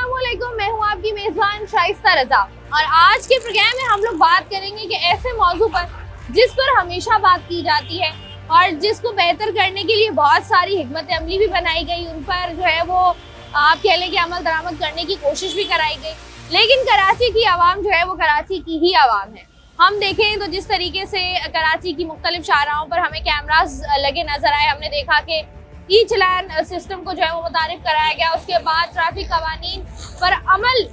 अस्सलामुअलैकुम, मैं हूँ आपकी मेजबान शाइस्ता रजा और आज के प्रोग्राम में हम लोग बात करेंगे कि ऐसे मौजू पर जिस पर हमेशा बात की जाती है और जिसको बेहतर करने के लिए बहुत सारी हिकमत अमली भी बनाई गई, उन पर जो है वो आप कह लें कि अमल दरामद करने की कोशिश भी कराई गई। लेकिन कराची की आवाम जो है वो कराची की ही आवाम है। हम देखें तो जिस तरीके से कराची की मुख्तलिफ शाहराहों पर हमें कैमरास लगे नजर आए, हमने देखा कि ई चलान सिस्टम को जो है वो मुतारिफ कराया गया। उसके बाद ट्रैफिक कवानीन पर अमल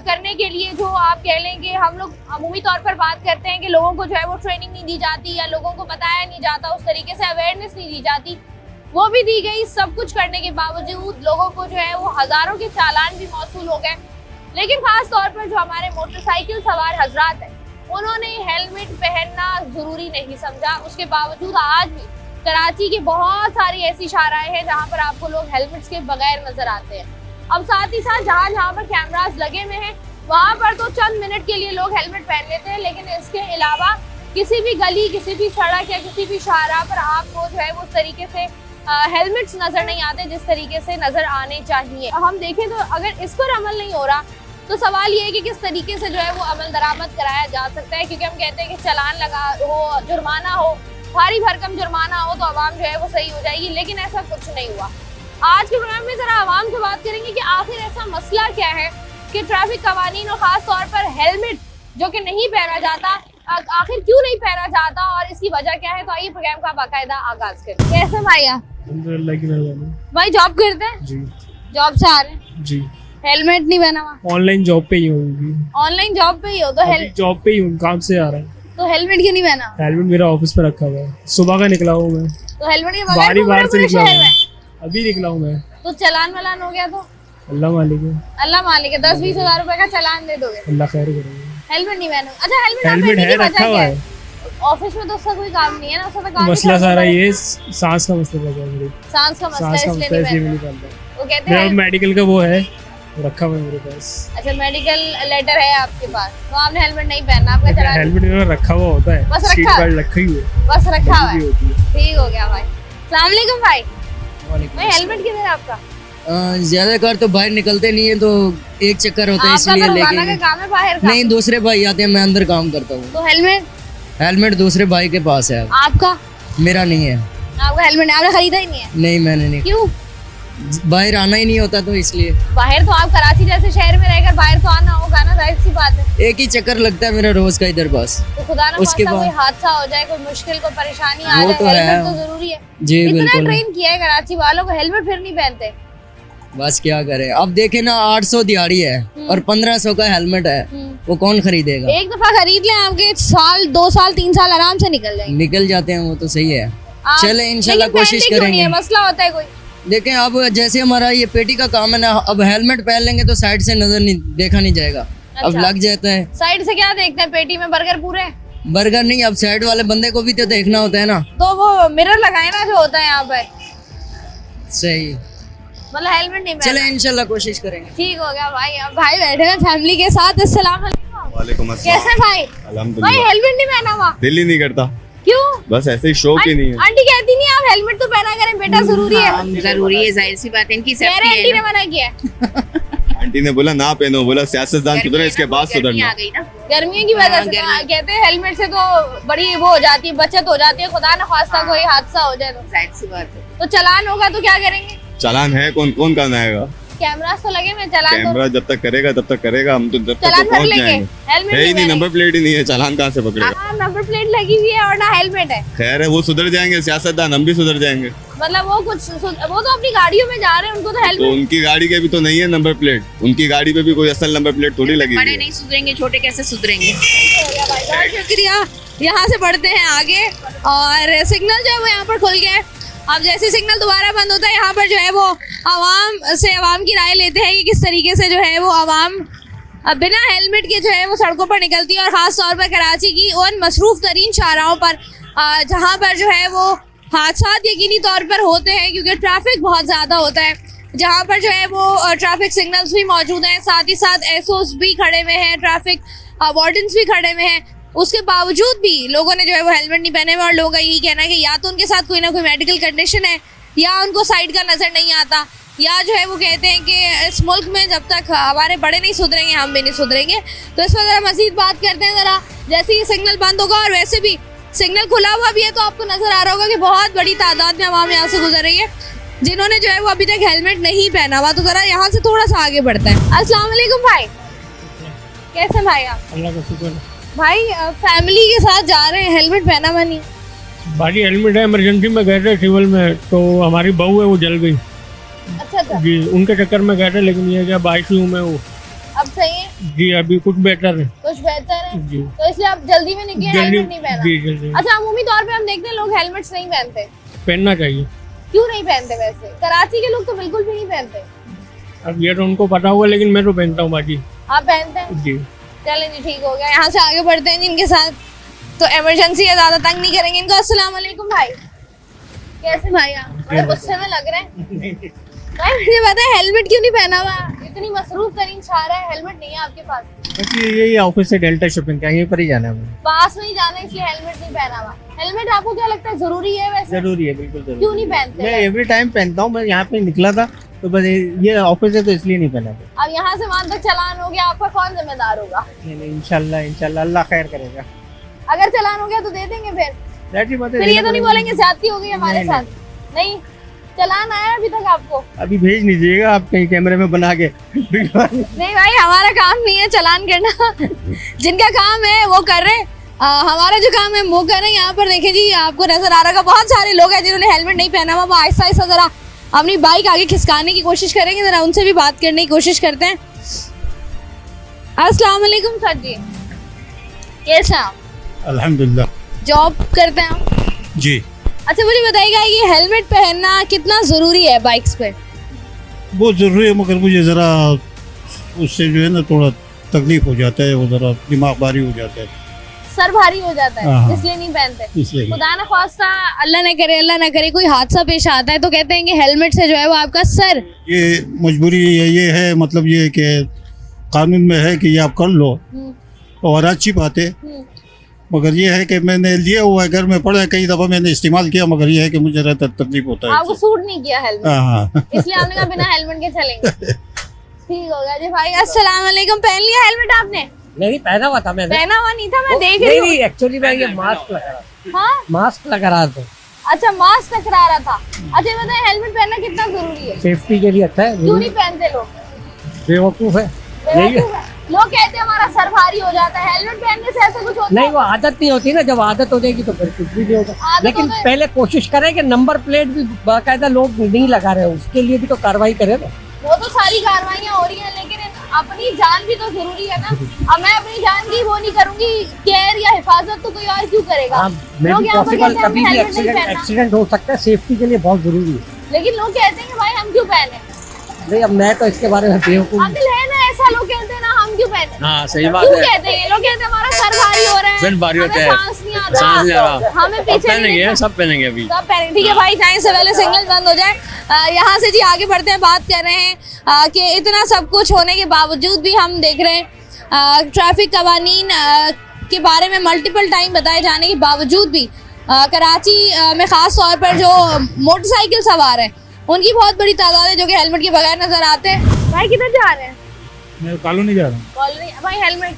करने के लिए जो आप कह लें कि हम लोग अमूमी तौर पर बात करते हैं कि लोगों को जो है वो ट्रेनिंग नहीं दी जाती या लोगों को बताया नहीं जाता, उस तरीके से अवेयरनेस नहीं दी जाती, वो भी दी गई। सब कुछ करने के बावजूद लोगों को जो है वो हज़ारों के चालान भी मौसूल हो गए। लेकिन खास तौर पर जो हमारे मोटरसाइकिल सवार हजरात हैं, उन्होंने हेलमेट पहनना ज़रूरी नहीं समझा। उसके बावजूद आज भी कराची की बहुत सारी ऐसी शाहराएं हैं जहाँ पर आपको लोग हेलमेट्स के बगैर नजर आते हैं। अब साथ ही साथ जहाँ जहाँ पर कैमरास लगे हुए हैं वहाँ पर तो चंद मिनट के लिए लोग हेलमेट पहन लेते हैं, लेकिन इसके अलावा किसी भी गली, किसी भी सड़क या किसी भी शाहराह पर आपको जो है वो उस तरीके से हेलमेट्स नजर नहीं आते जिस तरीके से नजर आने चाहिए। हम देखें तो अगर इस पर अमल नहीं हो रहा तो सवाल ये है कि किस तरीके से जो है वो अमल दरामद कराया जा सकता है, क्योंकि हम कहते हैं कि चालान लगा हो, जुर्माना हो, भारी भरकम जुर्माना हो तो आवाम जो है वो सही हो जाएगी, लेकिन ऐसा कुछ नहीं हुआ। आज के प्रोग्राम में जरा आवाम से बात करेंगे कि आखिर ऐसा मसला क्या है कि ट्रैफिक कवानीन और खास तौर पर हेलमेट जो कि नहीं पहना जाता, आखिर क्यों नहीं पहना जाता और इसकी वजह क्या है। तो आइए प्रोग्राम का बाकायदा आगाज करें। कैसे भाई आप? भाई जॉब करते हैं जी, जॉब से आ रहे हैं जी, हेलमेट नहीं पहना हुआ? ऑनलाइन जॉब पे ही होगी। ऑनलाइन जॉब पे ही हो तो जॉब पे ही हूँ, काम से आ रहा है तो हेलमेट क्यों नहीं पहना? हेलमेट मेरा ऑफिस पे रखा हुआ है, सुबह का निकला हूँ मैं, तो हेलमेट के बगैर बाहर से निकला हूँ, अभी निकला हूँ मैं। तो चलान वलान हो गया तो अल्लाह मालिक है, अल्लाह मालिक है। 10-20 हज़ार रुपए का चलान दे दोगे? अल्लाह खैर करेगा। हेलमेट नहीं पहनो? अच्छा, हेलमेट है रखा हुआ है ऑफिस में तो उसका कोई काम नहीं है ना, उसका तो काम मसला सारा ये सांस का मसला लगा है मेरे, सांस का मसला इसलिए नहीं पहनता। वो कहते हैं मेडिकल का वो है रखा हुआ है मेरे पास। अच्छा, मेडिकल लेटर है आपके पास तो आपने हेलमेट नहीं पहनना, आपका चलान? हेलमेट मेरा रखा हुआ होता है, बस सीट बेल्ट रखी हुई है, बस रखा हुआ है, ठीक हो गया भाई। अस्सलाम वालेकुम भाई। भाई हेलमेट किधर है आपका? ज्यादातर तो बाहर निकलते नहीं है तो एक चक्कर होता है इसलिए लेके काम है बाहर का? नहीं, दूसरे भाई आते हैं, मैं अंदर काम करता हूँ। तो हेलमेट दूसरे भाई के पास है। आपका? मेरा नहीं है। आपका हेलमेट आपने खरीदा ही नहीं है? नहीं, मैंने नहीं। क्यों? बाहर आना ही नहीं होता तो इसलिए। बाहर तो आप कराची जैसे शहर में रहकर बाहर तो आना होगा ना, जाहिर सी बात है। एक ही चक्कर लगता है मेरा रोज का इधर बस। तो खुदा ना खास्ता कोई हादसा हो जाए, कोई मुश्किल, कोई परेशानी आ जाए, हेलमेट तो जरूरी है जी। इतना ट्रेन किया है कराची वालों को, हेलमेट फिर नहीं पहनते। बस क्या करें, अब देखे ना 800 दिहाड़ी है और 1500 का हेलमेट है, वो कौन खरीदेगा? एक दफा खरीद लें, आपके साल 2 साल 3 साल आराम से निकल जाते हैं, वो तो सही है। चले इंशाल्लाह कोशिश करेंगे। मसला होता है कोई? देखें अब जैसे हमारा ये पेटी का काम है ना, अब हेलमेट पहन लेंगे तो साइड से नजर नहीं देखा नहीं जाएगा। अच्छा। अब लग जाता है। साइड से क्या देखते हैं? पेटी में बर्गर पूरे? बर्गर नहीं, अब साइड वाले बंदे को भी तो देखना होता है ना, तो वो मिरर लगाए ना जो होता है यहाँ पे। सही, मतलब हेलमेट नहीं पहना। चले इंशाल्लाह कोशिश करेंगे। ठीक हो गया भाई। अब भाई बैठे हैं फैमिली के साथ। अस्सलाम वालेकुम। कैसे भाई? अल्हम्दुलिल्लाह। भाई हेलमेट नहीं पहना हुआ? दिल ही नहीं करता। क्यों? बस ऐसे ही शौक ही नहीं है। आंटी कहती नहीं आप हेलमेट तो पहना करें बेटा, जरूरी है। जरूरी है, जाहिर सी बात है, इनकी सेफ्टी है। आंटी ने मना किया। आंटी ने बोला ना पहनो, बोला सियासतदान सुधरे इसके बाद सुधरना। गर्मियों की वजह से कहते हैं हेलमेट से तो बड़ी वो हो जाती है, बचत हो जाती है, खुदा न खास्ता कोई हादसा हो जाए तो। जाहिर सी बात है। तो चलान होगा तो क्या करेंगे? चालान है, कौन करना है? कैमरास तो लगे, मैं चलान कैमरा जब तक करेगा तब तक करेगा, हम तो जब तक चलान पहुंच लेंगे। जाएंगे। हेलमेट है ही नहीं, नंबर प्लेट ही नहीं है, चालान कहाँ से पकड़ेगा? नंबर प्लेट लगी हुई है और ना हेलमेट है। खैर है, वो सुधर जाएंगे सियासतदान, हम भी सुधर जाएंगे। मतलब वो तो अपनी गाड़ियों में जा रहे हैं, उनको तो हेलमेट। तो उनकी गाड़ी के भी तो नहीं है नंबर प्लेट, उनकी गाड़ी पे भी कोई असल नंबर प्लेट थोड़ी लगी। बड़े नहीं सुधरेंगे, छोटे कैसे सुधरेंगे? बहुत शुक्रिया। यहाँ से बढ़ते हैं आगे और सिग्नल जो है वो यहाँ पर खुल गया है। अब जैसे सिग्नल दोबारा बंद होता है, यहाँ पर जो है वो आवाम की राय लेते हैं कि किस तरीके से जो है वो आवाम बिना हेलमेट के जो है वो सड़कों पर निकलती है, और ख़ास तौर पर कराची की उन मसरूफ़ तरीन शाहराहों पर जहाँ पर जो है वो हादसा यकीनी तौर पर होते हैं, क्योंकि ट्रैफिक बहुत ज़्यादा होता है, जहाँ पर जो है वो ट्रैफिक सिग्नल्स भी मौजूद हैं, साथ ही साथ एसओस भी खड़े हुए हैं, ट्रैफिक वार्डन्स भी खड़े हुए हैं। उसके बावजूद भी लोगों ने जो है वो हेलमेट नहीं पहने हुए, और लोगों का यही कहना है कि या तो उनके साथ कोई ना कोई मेडिकल कंडीशन है या उनको साइड का नज़र नहीं आता। या जो है वो कहते हैं कि इस मुल्क में जब तक हमारे बड़े नहीं सुधरेंगे हम भी नहीं सुधरेंगे। तो इस पर ज़रा मजीद बात करते हैं ज़रा। जैसे ये सिग्नल बंद होगा और वैसे भी सिग्नल खुला हुआ भी है तो आपको नज़र आ रहा होगा कि बहुत बड़ी तादाद में आवाम यहाँ से गुजर रही है जिन्होंने जो है वो अभी तक हेलमेट नहीं पहना हुआ। तो ज़रा यहाँ से थोड़ा सा आगे बढ़ते हैं। अस्सलाम वालेकुम भाई, कैसे भाई आप? अल्लाह का शुक्र। भाई फैमिली के साथ जा रहे हैं, हेलमेट पहना हुआ नहीं? भाजी हेलमेट है, इमरजेंसी में गए थे सिविल में, तो हमारी बहू है वो जल गई अच्छा जी, उनके चक्कर में गए थे। लेकिन ये क्या ICU में वो अब सही है, जी, अभी कुछ बेहतर है कुछ बेहतर है जी। तो इसलिए आप जल्दी में निकले, जल्दी हेलमेट नहीं पहना? जी जल्दी अच्छा, अमूमी तौर पे हम देखते हैं लोग हेलमेट्स नहीं पहनते, पहनना चाहिए। क्यों नहीं पहनते? वैसे कराची के लोग तो बिल्कुल भी नहीं पहनते। अब ये तो उनको पता होगा, लेकिन मैं तो पहनता हूँ बाजी आप पहनते हैं? जी। चलें जी, ठीक हो गया। यहाँ से आगे बढ़ते हैं जिनके साथ तो इमरजेंसी है, ज्यादा तंग नहीं करेंगे इनको। अस्सलाम वालेकुम भाई, कैसे भाई आप? बड़े गुस्से में लग रहे हैं भाई। मुझे पता है हेलमेट क्यों नहीं पहना हुआ? इतनी मसरूफ तरीन शहर है, हेलमेट नहीं है आपके पास? यही ऑफिस से डेल्टा शॉपिंग का, यहीं पर ही जाना है मुझे। पास में ही जाना है इसलिए हेलमेट नहीं पहना हुआ। हेलमेट आपको क्या लगता है जरूरी है वैसे? जरूरी है, बिल्कुल जरूरी। क्यों नहीं पहनते? मैं एवरी टाइम पहनता हूँ, मैं यहाँ पे निकला था तो बस ये ऑफिस है तो इसलिए नहीं पहना था। अब यहाँ से वहाँ तक चालान हो गया, आपका कौन जिम्मेदार होगा? नहीं, इंशाल्लाह अल्लाह खैर करेगा। अगर चालान हो गया तो दे देंगे फिर? दैट ही बात है। फिर ये तो नहीं बोलेंगे ज्यादती हो गई हमारे साथ? नहीं, चालान आया अभी तक आपको? अभी भेज दीजिएगा आप कहीं कैमरे में बना के। नहीं भाई, हमारा काम नहीं है चालान करना। जिनका काम है वो कर रहे हैं, हमारा जो काम है वो कर रहे हैं। यहाँ पर देखें जी, आपको नजर आ रहा है बहुत सारे लोग हैं जिन्होंने हेलमेट नहीं पहना हुआ। वो आहिस्ता आहिस्ता जरा अपनी बाइक आगे खिसकाने की कोशिश करेंगे, जरा उनसे भी बात करने की कोशिश करते हैं। अस्सलाम वालेकुम सर जी, कैसे हैं आप? अल्हम्दुलिल्लाह। जॉब करते हैं आप? जी, अच्छा, मुझे बताइएगा ये हेलमेट पहनना कितना जरूरी है बाइक्स पे? बहुत ज़रूरी है, मगर मुझे ज़रा उससे जो है ना थोड़ा तकलीफ हो जाता है, वो ज़रा दिमाग भारी हो जाता है, सर भारी हो जाता है हाँ। इसलिए नहीं पहनते? इसलिए। खुदा ना खास्ता, अल्लाह ना करे कोई हादसा पेश आता है तो कहते हैं कि हेलमेट से जो है वो आपका सर। ये मजबूरी ये है, मतलब ये है कि कानून में है कि ये आप कर लो और अच्छी बात है, मगर ये है कि मैंने लिया हुआ है, घर में पड़ा है, कई दफ़ा मैंने इस्तेमाल किया, मगर ये है कि मुझे रहता तकलीफ होता है। आपको सूट नहीं किया हेलमेट, हाँ। इसलिए आपने कहा बिना हेलमेट के चलेंगे। ठीक हो गया जी भाई। अस्सलाम वालेकुम, पहन लिया हेलमेट आपने? नहीं पहना हुआ था मैंने। पहना हुआ नहीं था, मैं देख रही हूँ। एक्चुअली मैं ये मास्क लगा रहा था। हाँ, मास्क लगा रहा था। अच्छा, मास्क टकरा रहा था। अच्छा बताए, हेलमेट पहनना कितना जरूरी है? सेफ्टी के लिए अच्छा है। क्यों नहीं पहनते लोग? बेवकूफ है। बेवकूफ है। लोग कहते हैं हमारा सर भारी हो जाता है, हेलमेट पहनने से ऐसा कुछ होता नहीं, है? वो आदत नहीं होती ना, जब आदत हो जाएगी तो फिर कुछ भी नहीं होगा। आदत लेकिन हो गई। पहले कोशिश करें कि नंबर प्लेट भी बाकायदा लोग नहीं लगा रहे हैं, उसके लिए भी तो कार्रवाई करें ना। वो तो सारी कार्रवाइयाँ हो रही हैं, लेकिन अपनी जान भी तो जरूरी है ना। अब मैं अपनी जान की वो नहीं करूंगी केयर या हिफाजत, तो कोई और क्यों करेगा? हाँ, मे लोग बी यहाँ पर पॉसिबल कहते हैं कभी भी हेलमेट नहीं पहनना। एक्सीडेंट हो सकता है, सेफ्टी के लिए बहुत जरूरी है। लेकिन लोग कहते हैं कि भाई हम क्यों पहने? नहीं, अब मैं तो इसके बारे में बेवकूफ। अकल है ना, ऐसा लोग कहते हैं ना, हम क्यों पहने? हाँ सही बात क्यों है। कहते हैं? लोग कहते हैं हमारा सर भारी हो रहा है, सर भारी होता हमें है, सांस नहीं आता, सांस नहीं आ रहा। हमें अब पीछे नहीं पहनेंगे, देखना। सब पहनेंगे अभी। सब पहने, ठीक है भाई, टाइम से पहले सिग्नल बंद हो जाए। यहाँ से जी आगे बढ़ते हैं, बात कर रहे हैं कि इतना सब कुछ होने के बावजूद भी हम देख रहे हैं ट्रैफिक कवानीन के बारे में मल्टीपल टाइम बताए जाने के बावजूद भी कराची में ख़ास तौर पर जो मोटरसाइकिल सवार हैं उनकी बहुत बड़ी तादाद है जो कि हेलमेट के बगैर नजर आते हैं। भाई किधर जा रहे हैं? मैं कॉलोनी जा रहा हूँ। कॉलोनी? भाई हेलमेट,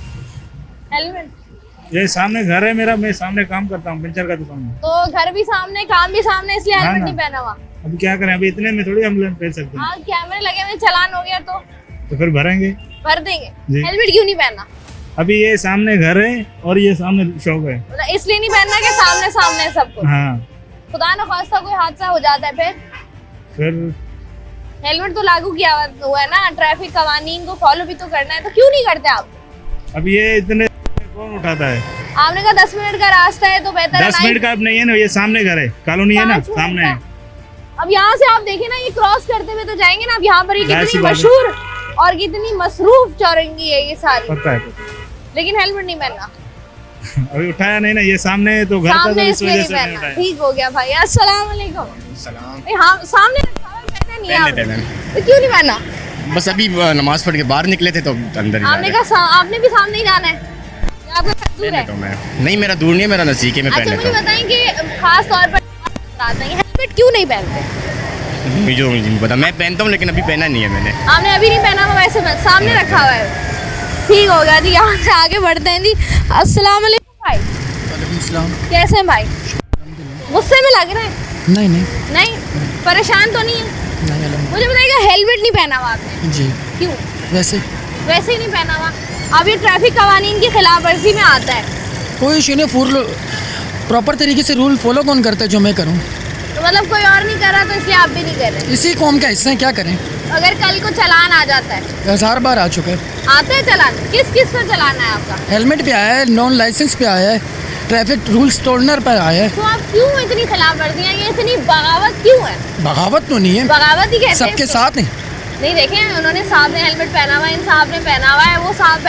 हेलमेट ये सामने घर है मेरा, मैं सामने काम करता हूँ, पंचर का दुकान में। तो घर भी सामने, काम भी सामने, इसलिए हाँ हेलमेट ना। नहीं पहना हुआ। अभी क्या करें, अभी इतने में थोड़ी हम पहन सकते हैं, हाँ, कैमरे लगे हुए, चालान हो गया तो फिर भरेंगे। भर देंगे। जी। हेलमेट क्यों नहीं पहनना? अभी ये सामने घर है और ये सामने शॉप है। मतलब इसलिए नहीं पहनना कि सामने सामने है सब कुछ। हाँ, खुदा न खास्ता कोई हादसा हो जाता है फिर हेलमेट तो लागू किया हुआ है ना, ट्रैफिक कवानीन को फॉलो भी तो करना है, तो क्यों नहीं करते आप? अब ये इतने कौन उठाता है? आपने कहा 10 मिनट का रास्ता है तो बेहतर है 10 मिनट का अब नहीं है ना, ये सामने घर है, कॉलोनी है ना, 5 मिनट सामने का। है। अब यहाँ से आप देखें ना, ये क्रॉस करते हुए तो जाएंगे ना। अब यहाँ पर ये जाहिर सी कितनी बात है। मशहूर और कितनी मसरूफ चौरंगी है ये सारी, पता है। लेकिन हेलमेट नहीं पहनना। अभी उठाया नहीं ना, ये सामने है तो घर का तो सामने इस इसलिए वजह नहीं से नहीं पहनना। उठाया। ठीक हो गया भाई। अस्सलाम वालेकुम। सलाम। हाँ, सामने रखा हुआ है, पहना नहीं है पहन आपने। लेते हैं। तो क्यों नहीं पहना? बस अभी नमाज पढ़ के बाहर निकले थे तो अंदर ही जा आपने रहे कहा आपने भी सामने ही जाना है या आपका घर दूर पहन है? लेता हूँ मैं। नहीं, मेरा दूर नहीं है, मेरा नजदीक है, मैं अच्छा पहन मुझे लेता बताएं कि खास तौर पर आते हैं हेलमेट क्यों नहीं पहनते? मुझे नहीं पता, मैं पहनता हूँ लेकिन अभी पहना नहीं है मैंने। आपने अभी नहीं पहना हुआ? वैसे सामने रखा हुआ है। ठीक हो गया जी, यहाँ से आगे बढ़ते हैं जी। अस्सलाम वालेकुम भाई। कैसे हैं भाई? गुस्से में लग रहे हैं? नहीं नहीं नहीं, परेशान तो नहीं है? नहीं मुझे बताइएगा, हेलमेट नहीं पहना हुआ आपने? जी, क्यों? वैसे वैसे ही नहीं पहना हुआ। अब ये ट्रैफिक कवानीन की खिलाफ वर्जी में आता है, कोई इशू नहीं, फुल प्रॉपर तरीके से रूल फॉलो कौन करता है जो मैं करूँ? तो मतलब कोई और नहीं कर रहा तो इसलिए आप भी नहीं कर रहे? इसी कौम का हिस्सा है, क्या करें? अगर कल को चलान आ जाता है? 1000 बार आ चुका है। आता है चलान? किस किस पर चलाना है आपका? हेलमेट पे आया है, नॉन लाइसेंस पे आया है, ट्रैफिक रूल्स तोड़ने पर आया है। तो आप क्यों इतनी खिलाफ वर्जियाँ, ये इतनी बगावत क्यों है? बगावत तो नहीं है, बगावत ही कहते हैं सबके इसको। साथ है। नहीं देखें, उन्होंने साहब ने हेलमेट पहना हुआ है, इन साहब ने पहना हुआ है, वो साहब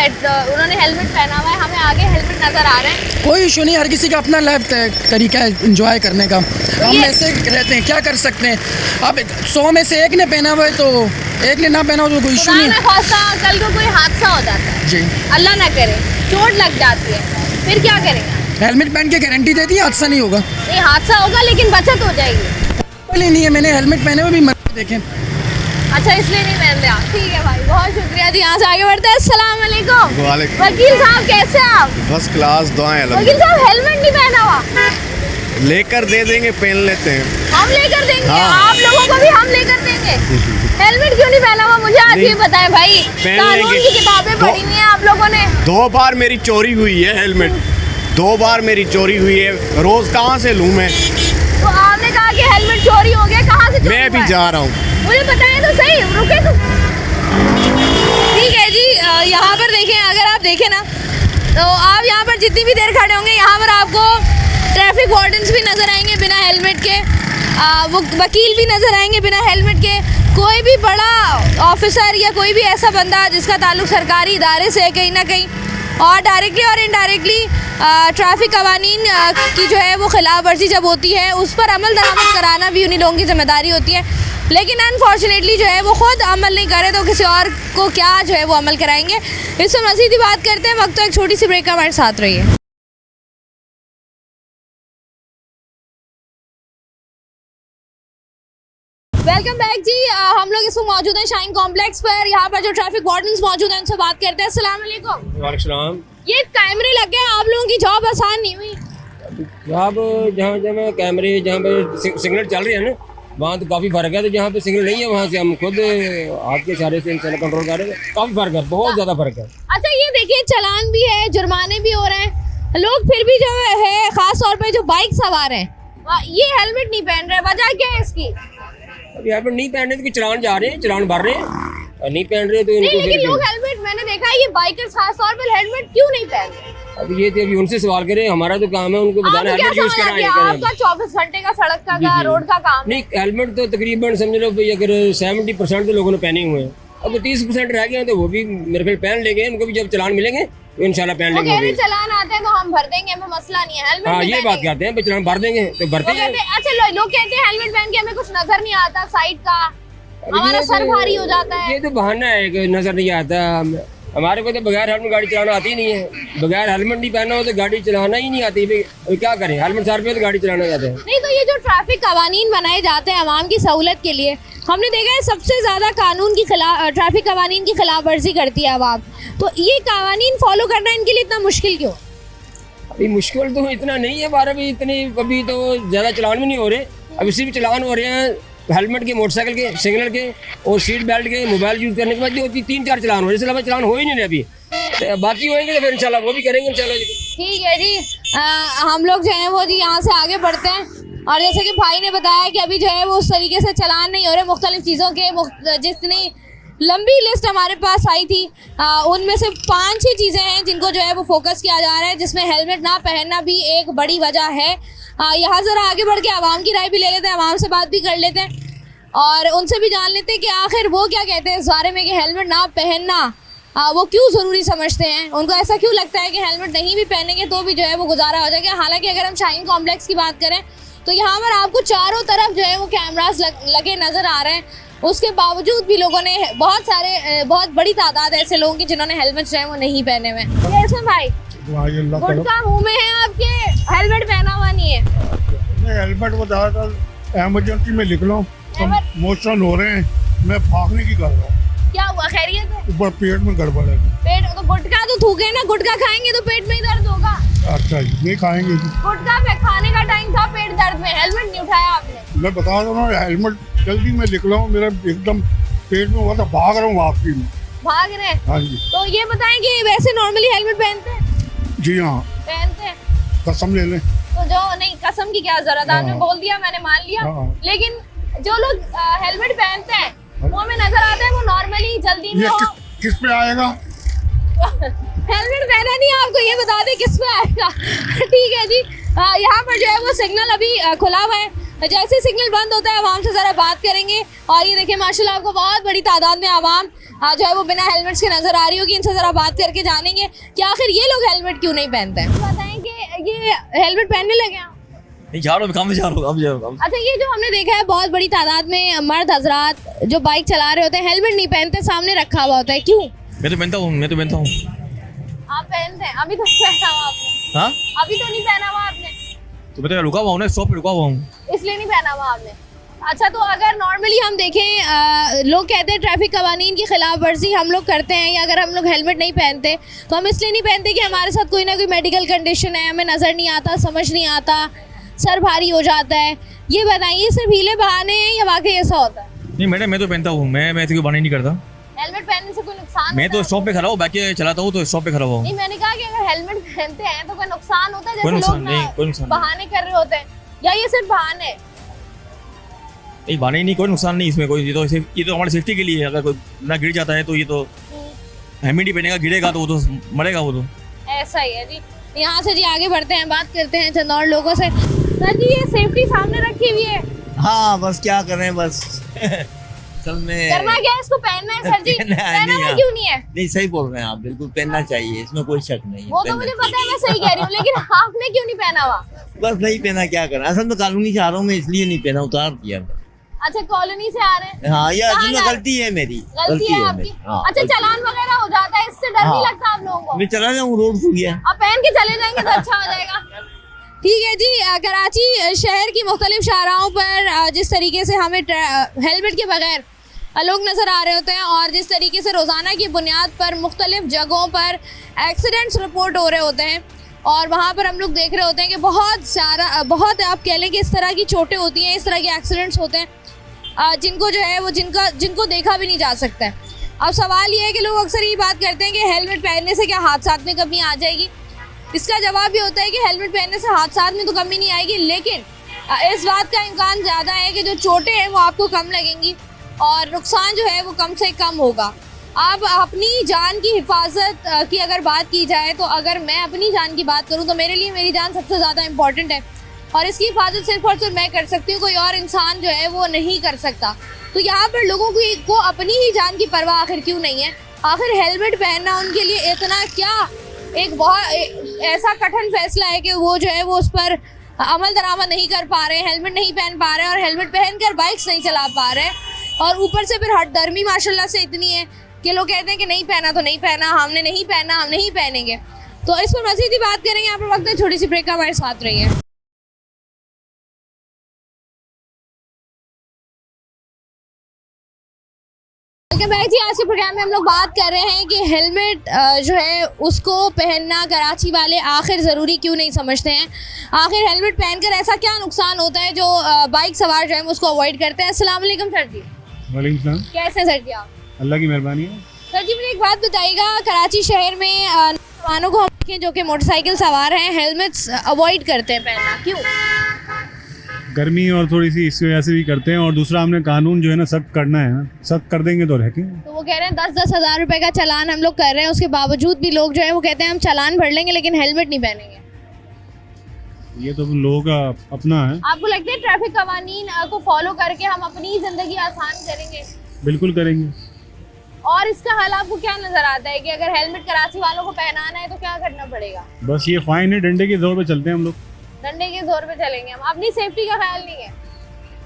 उन्होंने हेलमेट पहना हुआ है, हमें आगे हेलमेट नजर आ रहे हैं। कोई इशू नहीं, हर किसी का अपना लाइफ तरीका है इंजॉय करने का। हम ऐसे रहते हैं, क्या कर सकते हैं? अब 100 में से एक ने पहना हुआ है तो एक ने ना पहना हो तो कोई इशू खुदा नहीं ना है। खास्ता कल को कोई हादसा हो जाता है, जी, अल्लाह ना करे, चोट लग जाती है, फिर क्या करेंगे? हेलमेट पहन के गारंटी देती है हादसा नहीं होगा? नहीं, हादसा होगा लेकिन बचत हो जाएगी। पहले नहीं है, मैंने हेलमेट पहने हुए भी मर देखे। अच्छा, इसलिए नहीं पहन रहा। ठीक है भाई, बहुत शुक्रिया जी। यहाँ से आगे बढ़ते हैं। अस्सलाम वालेकुम। वालेकुम। वकील साहब कैसे हैं आप? फर्स्ट क्लास, दुआएं वकील साहब हेलमेट नहीं पहना हुआ? लेकर दे देंगे, पहन लेते हैं। हम लेकर देंगे, हाँ। आप लोगों को भी हम लेकर देंगे। हेलमेट क्यों नहीं पहना हुआ? मुझे आज ये बताएं भाई, कानून की किताबें पढ़ी हुई हैं आप लोगों ने? 2 बार मेरी चोरी हुई है हेलमेट, 2 बार मेरी चोरी हुई है, रोज कहाँ से लूँ मैं? तो आपने कहा कि हेलमेट चोरी हो गया, कहाँ से चोरी मैं हुआ भी है? जा रहा हूँ। मुझे बताएं तो सही, रुके तो। ठीक है जी, यहाँ पर देखें, अगर आप देखें ना तो आप यहाँ पर जितनी भी देर खड़े होंगे यहाँ पर आपको ट्रैफिक वार्डन्स भी नज़र आएंगे बिना हेलमेट के, वो वकील भी नज़र आएंगे बिना हेलमेट के, कोई भी बड़ा ऑफिसर या कोई भी ऐसा बंदा जिसका ताल्लुक सरकारी इदारे से है कहीं ना कहीं, और डायरेक्टली और इनडायरेक्टली ट्रैफिक कवानीन की जो है वो खिलाफ वर्जी जब होती है उस पर अमल दरामद कराना भी उन्हीं लोगों की जिम्मेदारी होती है। लेकिन अनफॉर्चुनेटली जो है वो ख़ुद अमल नहीं करे तो किसी और को क्या जो है वो अमल कराएंगे। इस पर मज़ीद ही बात करते हैं, वक्त तो एक छोटी सी ब्रेक का, हमारे साथ रहिए। वेलकम बैक जी। हम लोग इस वक्त मौजूद हैं शाइन कॉम्प्लेक्स पर। यहाँ पर जो ट्रैफिक वार्डन्स मौजूद हैं उनसे बात करते हैं। अस्सलाम वालेकुम। वालेकुम। ये कैमरे लग गए, आप लोगों की जॉब आसान नहीं हुई? जहाँ जहाँ जहाँ कैमरे जहाँ पे सिग्नल चल रहे हैं ना वहाँ तो काफ़ी फ़र्क है, तो जहाँ पे सिग्नल नहीं है वहाँ से हम खुद हाथ के इशारे से इंसान कंट्रोल कर रहे हैं। काफ़ी फ़र्क है, बहुत ज़्यादा फ़र्क है। अच्छा, ये देखिए, चालान भी है, जुर्माने भी हो रहे हैं, लोग फिर भी जो है खास तौर पे जो बाइक सवार हैं ये हेलमेट नहीं पहन रहे, वजह क्या है इसकी? अब यहाँ पर नहीं पहन रहे तो कोई चलान जा रहे हैं, चलान भर रहे हैं, और नहीं पहन रहे तो नहीं, इनको लेकिन फिर लोग हेलमेट, मैंने देखा है ये बाइकर्स खास तौर पर हेलमेट क्यों नहीं पहन रहे? अब ये तो अभी उनसे सवाल करें, हमारा तो काम है उनको बताना आपको क्या हेलमेट यूज़ समझ करना आती है? है। आपका 24 घंटे का सड़क का रोड का काम है। नहीं, हेलमेट तो तकरीबन समझ लो भाई अगर 70% तो लोगों ने पहने हुए हैं, अब 30% रह गए हैं तो वो भी मेरे ख्याल पहन लेंगे, उनको भी जब चलान मिलेंगे तो इंशाल्लाह पहन वो लेंगे। कह रहे चलान आते हैं तो हम भर देंगे, हमें मसला नहीं है, हेलमेट हाँ, नहीं ये बात पहनेंगे। कहते हैं, चलान भर देंगे तो भरते हैं। अच्छा, लोग कहते हैं हेलमेट पहन के हमें कुछ नजर नहीं आता साइड का, हमारा सर भारी हो जाता है। ये तो बहाना है कि नजर नहीं आता। हमारे को तो बगैर हेलमेट गाड़ी चलाना आती नहीं है, बगैर हेलमेट नहीं पहना हो तो गाड़ी चलाना ही नहीं आती। भाई क्या करें, हेलमेट सर पे तो गाड़ी चलाना जाते हैं। नहीं, तो ये जो ट्रैफिक कवानीन बनाए जाते हैं आवाम की सहूलत के लिए, हमने देखा है सबसे ज़्यादा कानून की ट्रैफिक कवानीन की खिलाफ वर्जी करती है आवाम, तो ये कवानीन फॉलो करना इनके लिए इतना मुश्किल क्यों? अभी मुश्किल तो इतना नहीं है, बारह भी इतनी अभी तो ज़्यादा चलान भी नहीं हो रहे, अभी सिर्फ चलान हो रहे हैं हेलमेट के, मोटरसाइकिल के, सिग्नल के और सीट बेल्ट के, मोबाइल यूज़ करने के बाद जो 3-4 चलान हो रहे हैं, इसके अलावा चलान हो ही नहीं रहे अभी। तो बाकी होएंगे तो फिर इंशाल्लाह वो भी करेंगे इंशाल्लाह। ठीक है जी, हम लोग जो हैं वो जी यहाँ से आगे बढ़ते हैं, और जैसे कि भाई ने बताया कि अभी जो है वो उस तरीके से चलान नहीं हो रहे मुख्तलिफ चीज़ों के। जितनी लंबी लिस्ट हमारे पास आई थी उनमें से 5-6 चीज़ें हैं जिनको जो है वो फोकस किया जा रहा है, जिसमें हेलमेट ना पहनना भी एक बड़ी वजह है। यहाँ ज़रा आगे बढ़ के आवाम की राय भी ले लेते हैं, आवाम से बात भी कर लेते हैं और उनसे भी जान लेते हैं कि आखिर वो क्या कहते हैं इस बारे में कि हेलमेट ना पहनना वो क्यों ज़रूरी समझते हैं, उनको ऐसा क्यों लगता है कि हेलमेट नहीं भी पहनेंगे तो भी जो है वो गुजारा हो जाएगा। हालांकि अगर हम शाइन कॉम्प्लेक्स की बात करें तो यहाँ पर आपको चारों तरफ जो है वो कैमरास लगे नज़र आ रहे हैं, उसके बावजूद भी लोगों ने बहुत बड़ी तादाद ऐसे लोगों की जिन्होंने हेलमेट जो है वो नहीं पहने हुए। कैसे भाई, गुटका मुँह में है आपके, हेलमेट पहना हुआ नहीं है? हेलमेट को ज़्यादातर एमरजेंसी में निकलो मोशन हो रहे हैं, मैं भागने की कर रहा हूँ, क्या हुआ, खैरियत है? ऊपर पेट में गड़बड़ है। पेट तो गुटखा तो थूके ना, गुटखा खाएंगे तो पेट में ही दर्द होगा। अच्छा जी, नहीं खाएंगे जी। गुटखा पे खाने का टाइम था, पेट दर्द में, हेलमेट नहीं उठाया आपने। मैं बता रहा हूँ हेलमेट जल्दी मैं निकला हूँ, मेरा एकदम पेट में हुआ था, भाग रहा हूँ वापसी में। भाग रहे हैं? हाँ जी। तो ये बताएं कि वैसे नॉर्मली हेलमेट पहनते हैं? जी हाँ, पहनते हैं। कसम ले लें। तो जो नहीं, कसम की क्या जरूरत है, आपने हाँ। बोल दिया, मैंने मान लिया। हाँ। लेकिन जो लोग हेलमेट पहनते हैं वो हमें नजर आता है वो नॉर्मली जल्दी में ये हो। किस पे आएगा? हेलमेट पहना नहीं है, आपको ये बता दें किस पे आएगा। ठीक है जी। यहाँ पर जो है वो सिग्नल अभी खुला हुआ है, जैसे सिग्नल बंद होता है आवाम से ज़रा बात करेंगे। और ये देखिए माशाल्लाह आपको बहुत बड़ी तादाद में आवाम जो है वो बिना हेलमेट्स के नज़र आ रही होगी, इनसे ज़रा बात करके जानेंगे कि आखिर ये लोग हेलमेट क्यों नहीं पहनते हैं। बताएं कि ये हेलमेट पहनने लगे हैं? नहीं जा रहा हूँ, काम में जा रहा हूँ, अब जा रहा हूँ। अच्छा, ये जो हमने देखा है बहुत बड़ी तादाद में मर्द हजरात जो बाइक चला रहे होते हैं, हेलमेट नहीं पहनते, सामने रखा हुआ होता है, क्यों? मैं तो पहनता हूँ, मैं तो पहनता हूँ। आप पहनते हैं? अभी तो नहीं पहना हुआ आपने। हाँ, अभी तो नहीं पहना हुआ आपने, तो मैं तो रुका हुआ हूँ ना, स्टॉप पे रुका हुआ हूँ। इसलिए नहीं पहना हुआ आपने। अच्छा, तो अगर नॉर्मली हम देखें, लोग कहते हैं ट्रैफिक कवानीन की खिलाफ वर्जी हम लोग करते हैं, या अगर हम लोग हेलमेट नहीं पहनते तो हम इसलिए नहीं पहनते कि हमारे साथ कोई ना कोई मेडिकल कंडीशन है, हमें नज़र नहीं आता, समझ नहीं आता, सर भारी हो जाता है। ये बताइए सिर्फ हीले बहाने हैं या वाकई ऐसा होता है? नहीं मैडम, मैं तो पहनता हूँ, मैं ऐसे कोई बहाने नहीं करता। हेलमेट पहनने से कोई नुकसान मैं होता तो है? स्टॉप पे खड़ा हूँ, बाइक चलाता हूँ तो स्टॉप पे खड़ा हुआ हूँ। नहीं, मैंने कहा कि अगर हेलमेट पहनते हैं तो कोई नुकसान होता है? कोई जैसे नुकसान लोग नहीं, कोई ना नुकसान नहीं। बहाने कर रहे होते हैं, या ये सिर्फ बहाने है? नहीं बहाने ही नहीं, कोई नुकसान नहीं इसमें कोई। ये तो हमारी सेफ्टी के लिए है, अगर कोई ना गिर जाता है तो ये तो हेलमेट ही पहनेगा, गिरेगा तो वो तो मरेगा वो तो। ऐसा ही है जी। यहाँ से जी आगे बढ़ते हैं, बात करते हैं चंद और लोगों से। सर जी, ये सेफ्टी सामने रखी हुई है, हाँ बस क्या करें, बस सब में करना क्या है, इसको पहनना है सर जी? पहना हुआ क्यों नहीं है? नहीं, सही बोल रहे हैं आप, बिल्कुल पहनना चाहिए, इसमें कोई शक नहीं है। वो तो मुझे पता है, मैं सही कह रही हूँ, लेकिन आपने क्यों नहीं पहना हुआ? बस नहीं पहना, क्या करना, असल में कानूनी से आ रहा हूँ मैं, इसलिए नहीं पहना, उतार दिया। अच्छा, कॉलोनी से आ रहे हैं? हाँ, ये कहाँ असल में जा रहे? गलती है मेरी, गलती है आपकी? मेरी। हाँ, अच्छा, गलती है। चालान वगैरह हो जाता है, इससे डर नहीं हाँ। लगता आप लोगों को? मैं चला जाऊँ, रोड खुल गया। आप पहन के चले जाएंगे तो अच्छा हो जाएगा। ठीक है जी। कराची शहर की मुख्तलिफ शाहराहों पर जिस तरीके से हमें हेलमेट के बगैर लोग नज़र आ रहे होते हैं, और जिस तरीके से रोज़ाना की बुनियाद पर मुख्तलिफ जगहों पर एक्सीडेंट्स रिपोर्ट हो रहे होते हैं, और वहाँ पर हम लोग देख रहे होते हैं कि बहुत आप कह लें कि इस तरह की चोटें होती हैं, इस तरह के एक्सीडेंट्स होते हैं जिनको जो है वो जिनको देखा भी नहीं जा सकता है। अब सवाल ये है कि लोग अक्सर ये बात करते हैं कि हेलमेट पहनने से क्या हादसात में कमी आ जाएगी। इसका जवाब ये होता है कि हेलमेट पहनने से हादसात में तो कमी नहीं आएगी, लेकिन इस बात का इम्कान ज़्यादा है कि जो चोटें हैं वो आपको कम लगेंगी और नुकसान जो है वो कम से कम होगा। आप अपनी जान की हिफाजत की अगर बात की जाए, तो अगर मैं अपनी जान की बात करूं तो मेरे लिए मेरी जान सबसे ज़्यादा इम्पॉर्टेंट है, और इसकी हिफाजत सिर्फ और सिर्फ मैं कर सकती हूँ, कोई और इंसान जो है वो नहीं कर सकता। तो यहाँ पर लोगों को अपनी ही जान की परवाह आखिर क्यों नहीं है? आखिर हेलमेट पहनना उनके लिए इतना क्या एक बहुत ऐसा कठिन फैसला है कि वो जो है वो उस पर अमल दरामद नहीं कर पा रहे, हेलमेट नहीं पहन पा रहे, और हेलमेट पहनकर बाइक्स नहीं चला पा रहे, और ऊपर से फिर हठधर्मी माशाल्लाह से इतनी है कि लोग कहते हैं कि नहीं पहना तो नहीं पहना, हमने नहीं पहना, हम नहीं पहनेंगे। तो इस पर मज़ीद ही बात करेंगे। यहाँ पर वक्त है छोटी सी ब्रेक का, हमारे साथ रही है। जी, आज के प्रोग्राम में हम लोग बात कर रहे हैं कि हेलमेट जो है उसको पहनना कराची वाले आखिर ज़रूरी क्यों नहीं समझते हैं। आखिर हेलमेट पहनकर ऐसा क्या नुकसान होता है जो बाइक सवार जो है उसको अवॉइड करते हैं। अस्सलाम वालेकुम सर जी। वालेकुम सलाम। कैसे हैं सर जी आप? अल्लाह की मेहरबानी है। सर जी, मुझे एक बात बताइएगा, कराची शहर में नौजवानों को हम देखें जो कि मोटरसाइकिल सवार हैं, हेलमेट्स अवॉइड करते हैं पहनना, क्यों? गर्मी और थोड़ी सी इस वजह से भी करते हैं, और दूसरा हमने कानून जो है ना सख्त करना है ना, सख्त कर देंगे तो रहेंगे। तो वो कह रहे हैं 10-10 हज़ार रुपए का चालान हम लोग कर रहे हैं, उसके बावजूद भी लोग जो है वो कहते हैं हम चालान भर लेंगे लेकिन हेलमेट नहीं पहनेंगे। ये तो लोगों का अपना है। आपको लगता है ट्रैफिक कवानीन को फॉलो करके हम अपनी ज़िंदगी आसान करेंगे? बिल्कुल करेंगे। और इसका हल आपको क्या नज़र आता है कि अगर हेलमेट कराची वालों को पहनाना है तो क्या करना पड़ेगा? बस ये फाइन है, डंडे के जोर पे चलते हैं हम लोग। डंडे के जोर पे चलेंगे हम, अपनी सेफ्टी का ख्याल नहीं है?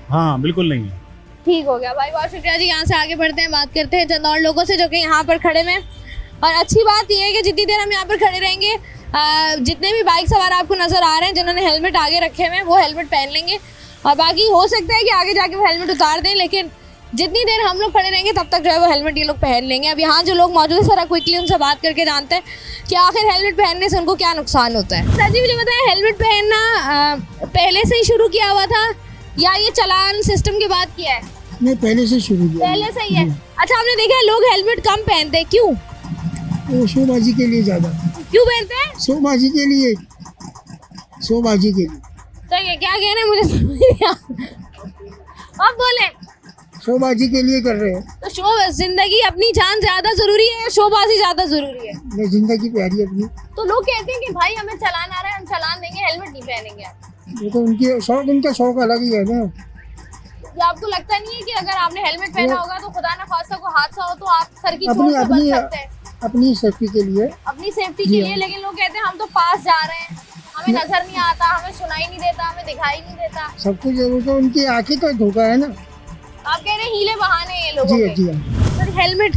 हाँ बिल्कुल नहीं। ठीक हो गया भाई, बहुत शुक्रिया जी। यहाँ से आगे बढ़ते हैं, बात करते हैं चंद और लोगों से जो कि यहाँ पर खड़े हैं। और अच्छी बात यह है कि जितनी देर हम यहाँ पर खड़े रहेंगे, जितने भी बाइक सवार आपको नज़र आ रहे हैं जिन्होंने हेलमेट आगे रखे हुए हैं वो हेलमेट पहन लेंगे, और बाकी हो सकता है कि आगे जाके वो हेलमेट उतार दें, लेकिन जितनी देर हम लोग खड़े रहेंगे तब तक जो है वो हेलमेट ये लोग पहन लेंगे। अब यहाँ जो लोग मौजूद है सारा क्विकली उनसे बात करके जानते हैं कि आखिर हेलमेट पहनने से उनको क्या नुकसान होता है। सर जी मुझे बताएं, हेलमेट पहनना पहले से ही शुरू किया हुआ था या ये चालान सिस्टम के बाद किया है? नहीं, पहले से शुरू किया। पहले से ही है। अच्छा, आपने देखा है लोग हेलमेट कम पहनते हैं, क्यों? वो शोबाजी के लिए ज़्यादा। क्यों पहनते हैं? शोबाजी के लिए, शोबाजी के लिए। तो ये क्या कह रहे हैं मुझे समझ नहीं आ। अब बोले शोबाजी के लिए कर रहे हैं। तो शो जिंदगी अपनी जान ज्यादा जरूरी है या शोबाजी ज्यादा जरूरी है? मैं जिंदगी प्यारी अपनी। तो लोग कहते हैं कि भाई हमें चालान आ रहा है, हम चालान देंगे, हेलमेट नहीं पहनेंगे। ये तो उनकी शौक, उनका शौक अलग ही है ना। या आपको लगता नहीं है कि अगर आपने हेलमेट पहना होगा तो खुदा न खास्ता कोई हादसा हो तो आप सर की चोट अपनी से बच अपनी सकते हैं? अपनी सेफ्टी के लिए। अपनी सेफ्टी के लिए। लेकिन लोग कहते हैं हम तो पास जा रहे हैं, हमें नजर नहीं आता, हमें सुनाई नहीं देता, हमें दिखाई नहीं देता। सब कुछ जरूर, तो उनकी आंखें का धोखा है ना। आप कह रहे हैं हीले बहाने हैं लोगों के। जी हाँ। सर हेलमेट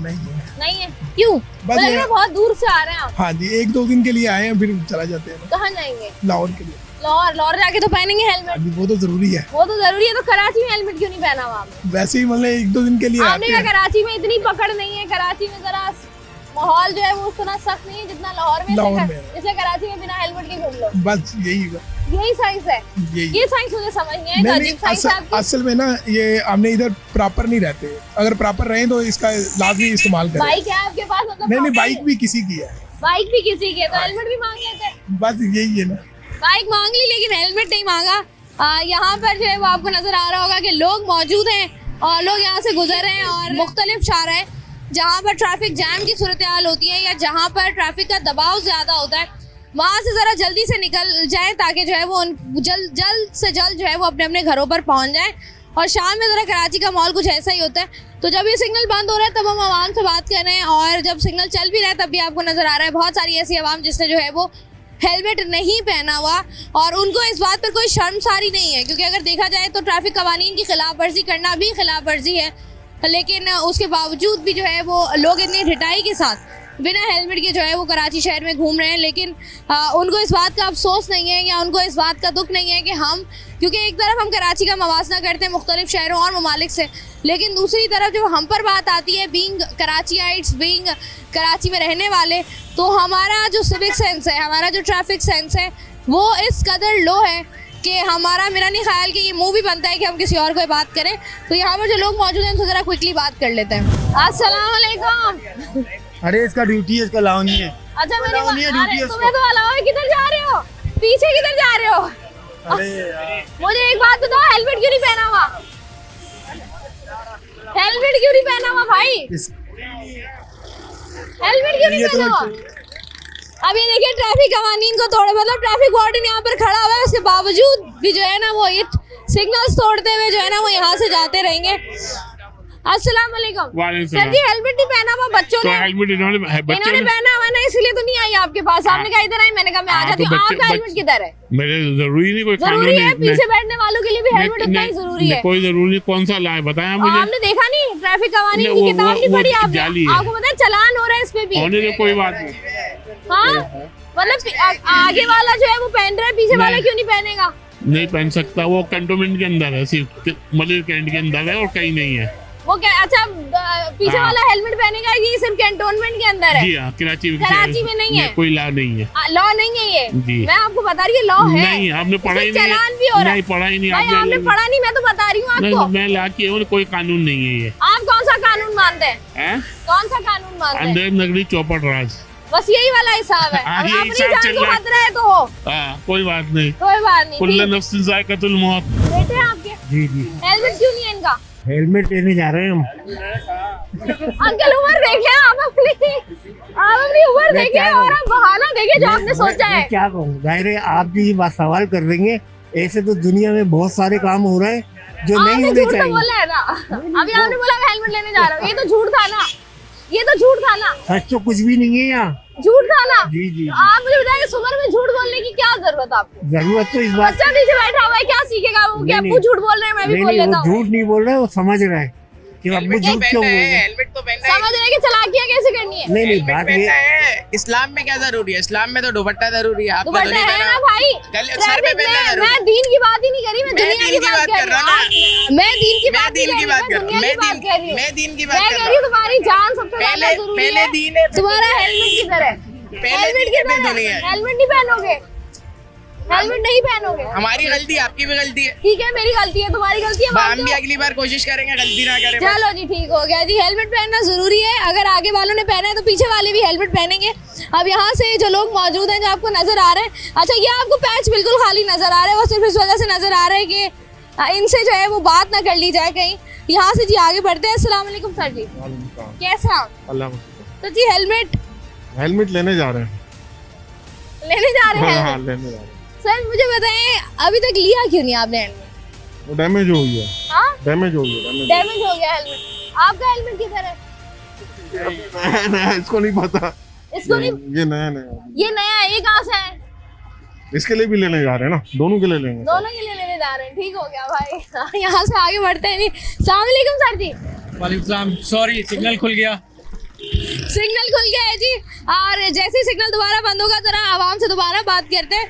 नहीं है क्यों? लग रहा है बहुत दूर से आ रहे हैं आप। हाँ जी, 1-2 दिन के लिए आए हैं, फिर चला जाते हैं। कहाँ जाएंगे? लाहौर के लिए। लाहौर जाके तो पहनेंगे हेलमेट। अभी वो तो जरूरी है। वो तो जरूरी है। तो कराची में हेलमेट क्यों नहीं पहना हुआ आपने? वैसे ही मतलब 1-2 दिन के लिए आपने आते कहा हैं। कराची में इतनी पकड़ नहीं है, कराची में जरा माहौल जो है वो उतना सख्त नहीं है जितना लाहौर में। इसलिए कराची में बिना हेलमेट के घूम लो। बस यही साइंस है। ये साइंस मुझे समझ नहीं है। नहीं, असल में ना ये हमने इधर प्रॉपर नहीं रहते। अगर प्रॉपर रहे तो इसका लाजमी इस्तेमाल करें। बाइक है आपके पास? मतलब नहीं, बाइक भी किसी की है। बाइक भी किसी की है तो हेलमेट भी मांग लेते हैं। बस यही है ना। बाइक मांग ली लेकिन हेलमेट नहीं मांगा। यहाँ पर जो है वो आपको नजर आ रहा होगा कि लोग मौजूद हैं और लोग यहाँ से गुजर रहे हैं और मुख्तलिफ शाहराह जहाँ पर ट्रैफिक जैम की सूरत हाल होती है या जहाँ पर ट्रैफिक का दबाव ज़्यादा होता है वहाँ से ज़रा जल्दी से निकल जाए ताकि जो है वो जल्द से जल्द जो है वो अपने अपने घरों पर पहुँच जाए। और शाम में ज़रा कराची का माहौल कुछ ऐसा ही होता है। तो जब ये सिग्नल बंद हो रहा है तब हम आवाम से बात कर रहे हैं और जब सिग्नल चल भी रहा है तब भी आपको नज़र आ रहा है बहुत सारी ऐसी आवाम जिसने जो है वो हेलमेट नहीं पहना हुआ और उनको इस बात पर कोई शर्मसारी नहीं है, क्योंकि अगर देखा जाए तो ट्रैफिक कवानीन की खिलाफ वर्जी करना भी खिलाफ वर्जी है। लेकिन उसके बावजूद भी जो है वो लोग इतनी ढिठाई के साथ बिना हेलमेट के जो है वो कराची शहर में घूम रहे हैं। लेकिन उनको इस बात का अफसोस नहीं है या उनको इस बात का दुख नहीं है कि हम, क्योंकि एक तरफ हम कराची का मवासना करते हैं मुख्तलिफ शहरों और ममालिक से, लेकिन दूसरी तरफ जब हम पर बात आती है बीइंग कराचीइट्स, बीइंग कराची में रहने वाले, तो हमारा जो सिविक सेंस है, हमारा जो ट्रैफिक सेंस है वो इस कदर लो है कि मेरा नहीं ख्याल कि ये मुंह भी बनता है कि हम किसी और को बात करें। तो यहाँ पर जो लोग मौजूद हैं उनसे ज़रा क्विकली बात कर लेते हैं। अस्सलाम वालेकुम। अरे इसका ड्यूटी है, इसका लाओ नहीं है। अच्छा तुम्हें तो अलावा है, किधर जा रहे हो? पीछे किधर जा रहे हो? मुझे एक बात बताओ, हेलमेट क्यों नहीं पहना हुआ? हेलमेट क्यों नहीं पहना हुआ भाई? हेलमेट क्यों नहीं पहना हुआ? अब ये देखिए ट्रैफिक कवानीन को तोड़े, मतलब ट्रैफिक वार्डन यहाँ पर खड़ा हुआ है, उसके बावजूद भी जो है ना वो सिग्नल्स तोड़ते हुए जो है ना वो यहाँ से जाते रहेंगे। अस्सलाम वालेकुम। सर जी हेलमेट नहीं पहना हुआ बच्चों ने? हेलमेट इन्होंने पहना हुआ ना, इसलिए तो नहीं आई आपके पास। आपने कहा इधर आई, मैंने कहा मैं आ जाती हूँ। आपका हेलमेट किधर है? मेरे जरूरी नहीं, कोई जरूरी है, पीछे बैठने वालों के लिए भी हेलमेट उतना ही जरूरी है। कोई जरूरी नहीं, कौन सा लाए बताया मुझे? आपने देखा नहीं ट्रैफिक कवानीन की किताब नहीं पढ़ी आपने? आपको पता है चलान हो रहा है इस पे भी। होने दो, कोई बात नहीं। हाँ मतलब आगे वाला जो है वो पहन रहा है, पीछे वाला क्यों नहीं पहनेगा? नहीं पहन सकता, वो कंटोनमेंट के अंदर है, सिर्फ मलिर कैंट के अंदर है और कहीं नहीं है वो। क्या अच्छा पीछे वाला हेलमेट पहनेगा, ये सिर्फ कैंटोनमेंट के अंदर है? जी हाँ, कराची में नहीं है, कोई लॉ नहीं है। लॉ नहीं है ये जी। मैं आपको बता रही हूँ लॉ है नहीं, आपने पढ़ा ही नहीं। चलान भी हो रहा है। नहीं पढ़ा ही नहीं आपने पढ़ा नहीं, मैं तो बता रही हूँ आपको। मैं ला के कोई कानून नहीं है ये। आप कौन सा कानून मानते हैं? कौन सा कानून मानते हैं? अंधेर नगरी चौपट राज, बस यही वाला हिसाब है। यही अपनी हिसाब जान चल को रहा है। खतरा है तो हो। कोई बात नहीं, कोई बात नहीं। कुल्लू नफ्सिन जायकातुल मौत। बेटे आपके जी हेलमेट क्यों नहीं है इनका? हेलमेट लेने जा रहे हैं हम। अंकल उम्र देखे आप अपनी उम्र देखे और आप बहाना देखे जो आपने सोचा है। क्या कहूँ, जाहिर है आप भी बात सवाल कर देंगे। ऐसे तो दुनिया में बहुत सारे काम हो रहे हैं जो नहीं होने चाहिए। तो बोला है ना, अभी आपने बोला हेलमेट लेने जा रहा हूँ, ये तो झूठ था ना, ये तो झूठ था ना। सच तो कुछ भी नहीं है यहाँ, झूठ था ना। जी। आप मुझे बताइए इस उम्र में झूठ बोलने की क्या जरूरत आपको? जरूरत तो इस बात, बच्चा नीचे बैठा हुआ है, क्या सीखेगा वो कि अब्बू झूठ बोल रहे हैं मैं भी बोल लेता हूँ। झूठ नहीं बोल रहा है, वो समझ रहा है कि अब्बू झूठ क्यों बोल रहे हैं। हेलमेट तो पहनना है। समझ रहे हैं कि चालाकियां कैसे करनी है। नहीं बात ये इस्लाम में क्या जरूरी है? इस्लाम में तो दुपट्टा जरूरी है। आपका तो दुपट्टा नहीं है पहना। ना भाई, सर पे पहनना जरूरी मैं है। दीन की बात ही नहीं करी, मैं दुनिया की बात कर रही हूँ। मैं दीन की बात दीन की बात कर रहा हूँ। मैं दीन की बात कर रही हूँ। मैं दीन की मैं बात कह कर रही रहा हूँ तुम्हारी जान सबसे ज्यादा जरूरी पहले है। दीन है, तुम्हारा हेलमेट किधर है? हेलमेट किधर है? हेलमेट नहीं पहनोगे, हेलमेट नहीं पहनोगे। हमारी गलती, आपकी भी गलती है। ठीक है, मेरी गलती है, तुम्हारी गलती है, हम भी अगली बार कोशिश करेंगे गलती ना करें। चलो जी, ठीक हो गया जी। हेलमेट पहनना जरूरी है, अगर आगे वालों ने पहना है तो पीछे वाले भी हेलमेट पहनेंगे। अब यहाँ से जो लोग मौजूद हैं जो आपको नजर आ रहे हैं, अच्छा ये आपको पैच बिल्कुल खाली नजर आ रहा है, वो सिर्फ इस वजह से नजर आ रहा है कि इनसे जो है वो बात ना कर ली जाए कहीं। यहाँ से जी आगे बढ़ते हैं। अस्सलाम वालेकुम सर जी, कैसे हैं? अल्लाह तो जी हेलमेट लेने जा रहे हैं। लेने जा रहे हैं। लेने जा रहे हैं। सर मुझे बताएं, अभी तक लिया क्यों नहीं आपने हेलमेट? वो डैमेज हो गया। हाँ, डैमेज हो गया। डैमेज हो गया हेलमेट। आपका हेलमेट किधर है? इसको नहीं पता। इसको नहीं, ये नया ये नया है, ये कहाँ से है? इसके लिए भी लेने जा रहे हैं ना, दोनों के लिए लेंगे। दोनों के लिए लेने जा रहे हैं, ठीक हो गया भाई। यहाँ से आगे बढ़ते हैं जी। अस्सलाम वालेकुम सर जी। वालेकुम सॉरी, सिग्नल खुल गया। सिग्नल खुल गया है जी, और जैसे ही सिग्नल दोबारा बंद होगा जरा आवाम से दोबारा बात करते हैं।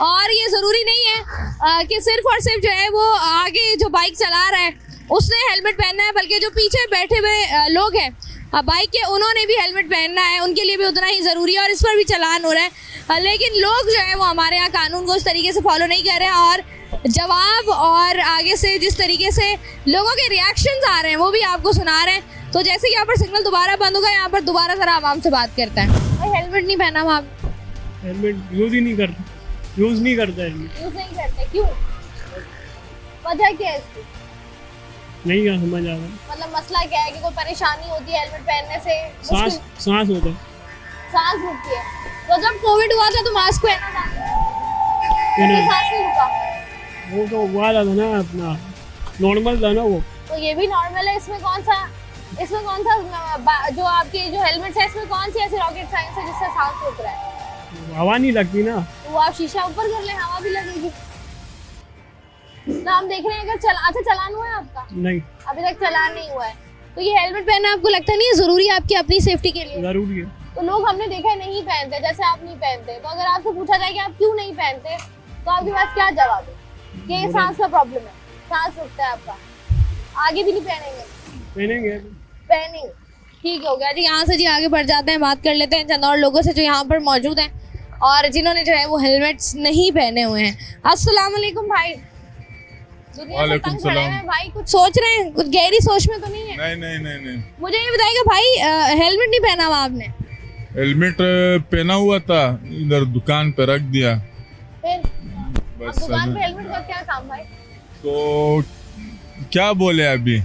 और ये ज़रूरी नहीं है कि सिर्फ और सिर्फ जो है वो आगे जो बाइक चला रहा है उसने हेलमेट पहनना है, बल्कि जो पीछे बैठे हुए लोग हैं बाइक के, उन्होंने भी हेलमेट पहनना है, उनके लिए भी उतना ही ज़रूरी है और इस पर भी चालान हो रहा है। लेकिन लोग जो है वो हमारे यहाँ कानून को उस तरीके से फॉलो नहीं कर रहे हैं, और जवाब और आगे से जिस तरीके से लोगों के रिएक्शंस आ रहे हैं वो भी आपको सुना रहे हैं। तो जैसे यहाँ पर सिग्नल दोबारा बंद होगा, यहाँ पर दोबारा ज़रा आवाम से बात करते हैं। भाई हेलमेट नहीं पहना हुआ आप? हेलमेट यूज ही नहीं करते, यूज नहीं करते हेलमेट। यूज नहीं करते, क्यों? वजह क्या है इसकी? नहीं क्या समझ आ रहा। मतलब मसला क्या है कि कोई परेशानी होती है हेलमेट पहनने से? सांस होता है। सांस रुकती है। तो जब कोविड हुआ था तो मास्क पहना था, सांस नहीं रुका। वो तो हुआ था ना, अपना नॉर्मल था ना वो। तो ये भी नॉर्मल है, इसमें कौन सा जो आपके जो हेलमेट है इसमें कौन सी ऐसी रॉकेट साइंस है जिससे सांस रुक रहा है? हवा नहीं लगती ना। तो वो आप शीशा ऊपर कर ले, हवा भी लगेगी। तो हम देख रहे हैं अगर अच्छा चालान हुआ है आपका? नहीं, अभी तक चालान नहीं हुआ है। तो ये हेलमेट पहनना आपको लगता नहीं है जरूरी है आपकी अपनी सेफ्टी के लिए? जरूरी है। तो लोग हमने देखा है नहीं पहनते, जैसे आप नहीं पहनते, तो अगर आपसे पूछा जाए कि आप क्यों नहीं पहनते तो आपके पास क्या जवाब है? कि ये सांस का प्रॉब्लम है, सांस रुकता है आपका, आगे भी नहीं पहनेंगे? पहनेंगे, ठीक हो गया जी। यहाँ से जी आगे बढ़ जाते हैं, बात कर लेते हैं चंद और लोगों से जो यहाँ पर मौजूद हैं और जिन्होंने जो है वो हेलमेट्स नहीं पहने हुए हैं। अस्सलाम वालेकुम भाई। दुनिया से तंग पड़े हैं भाई, कुछ सोच रहे हैं? कुछ गहरी सोच में तो नहीं है? नहीं। मुझे ये बताइएगा भाई, हेलमेट नहीं पहना हुआ आपने? हेलमेट पहना हुआ था, इधर दुकान पे रख दिया। फिर बस दुकान पे हेलमेट का क्या काम भाई? तो क्या बोले, अभी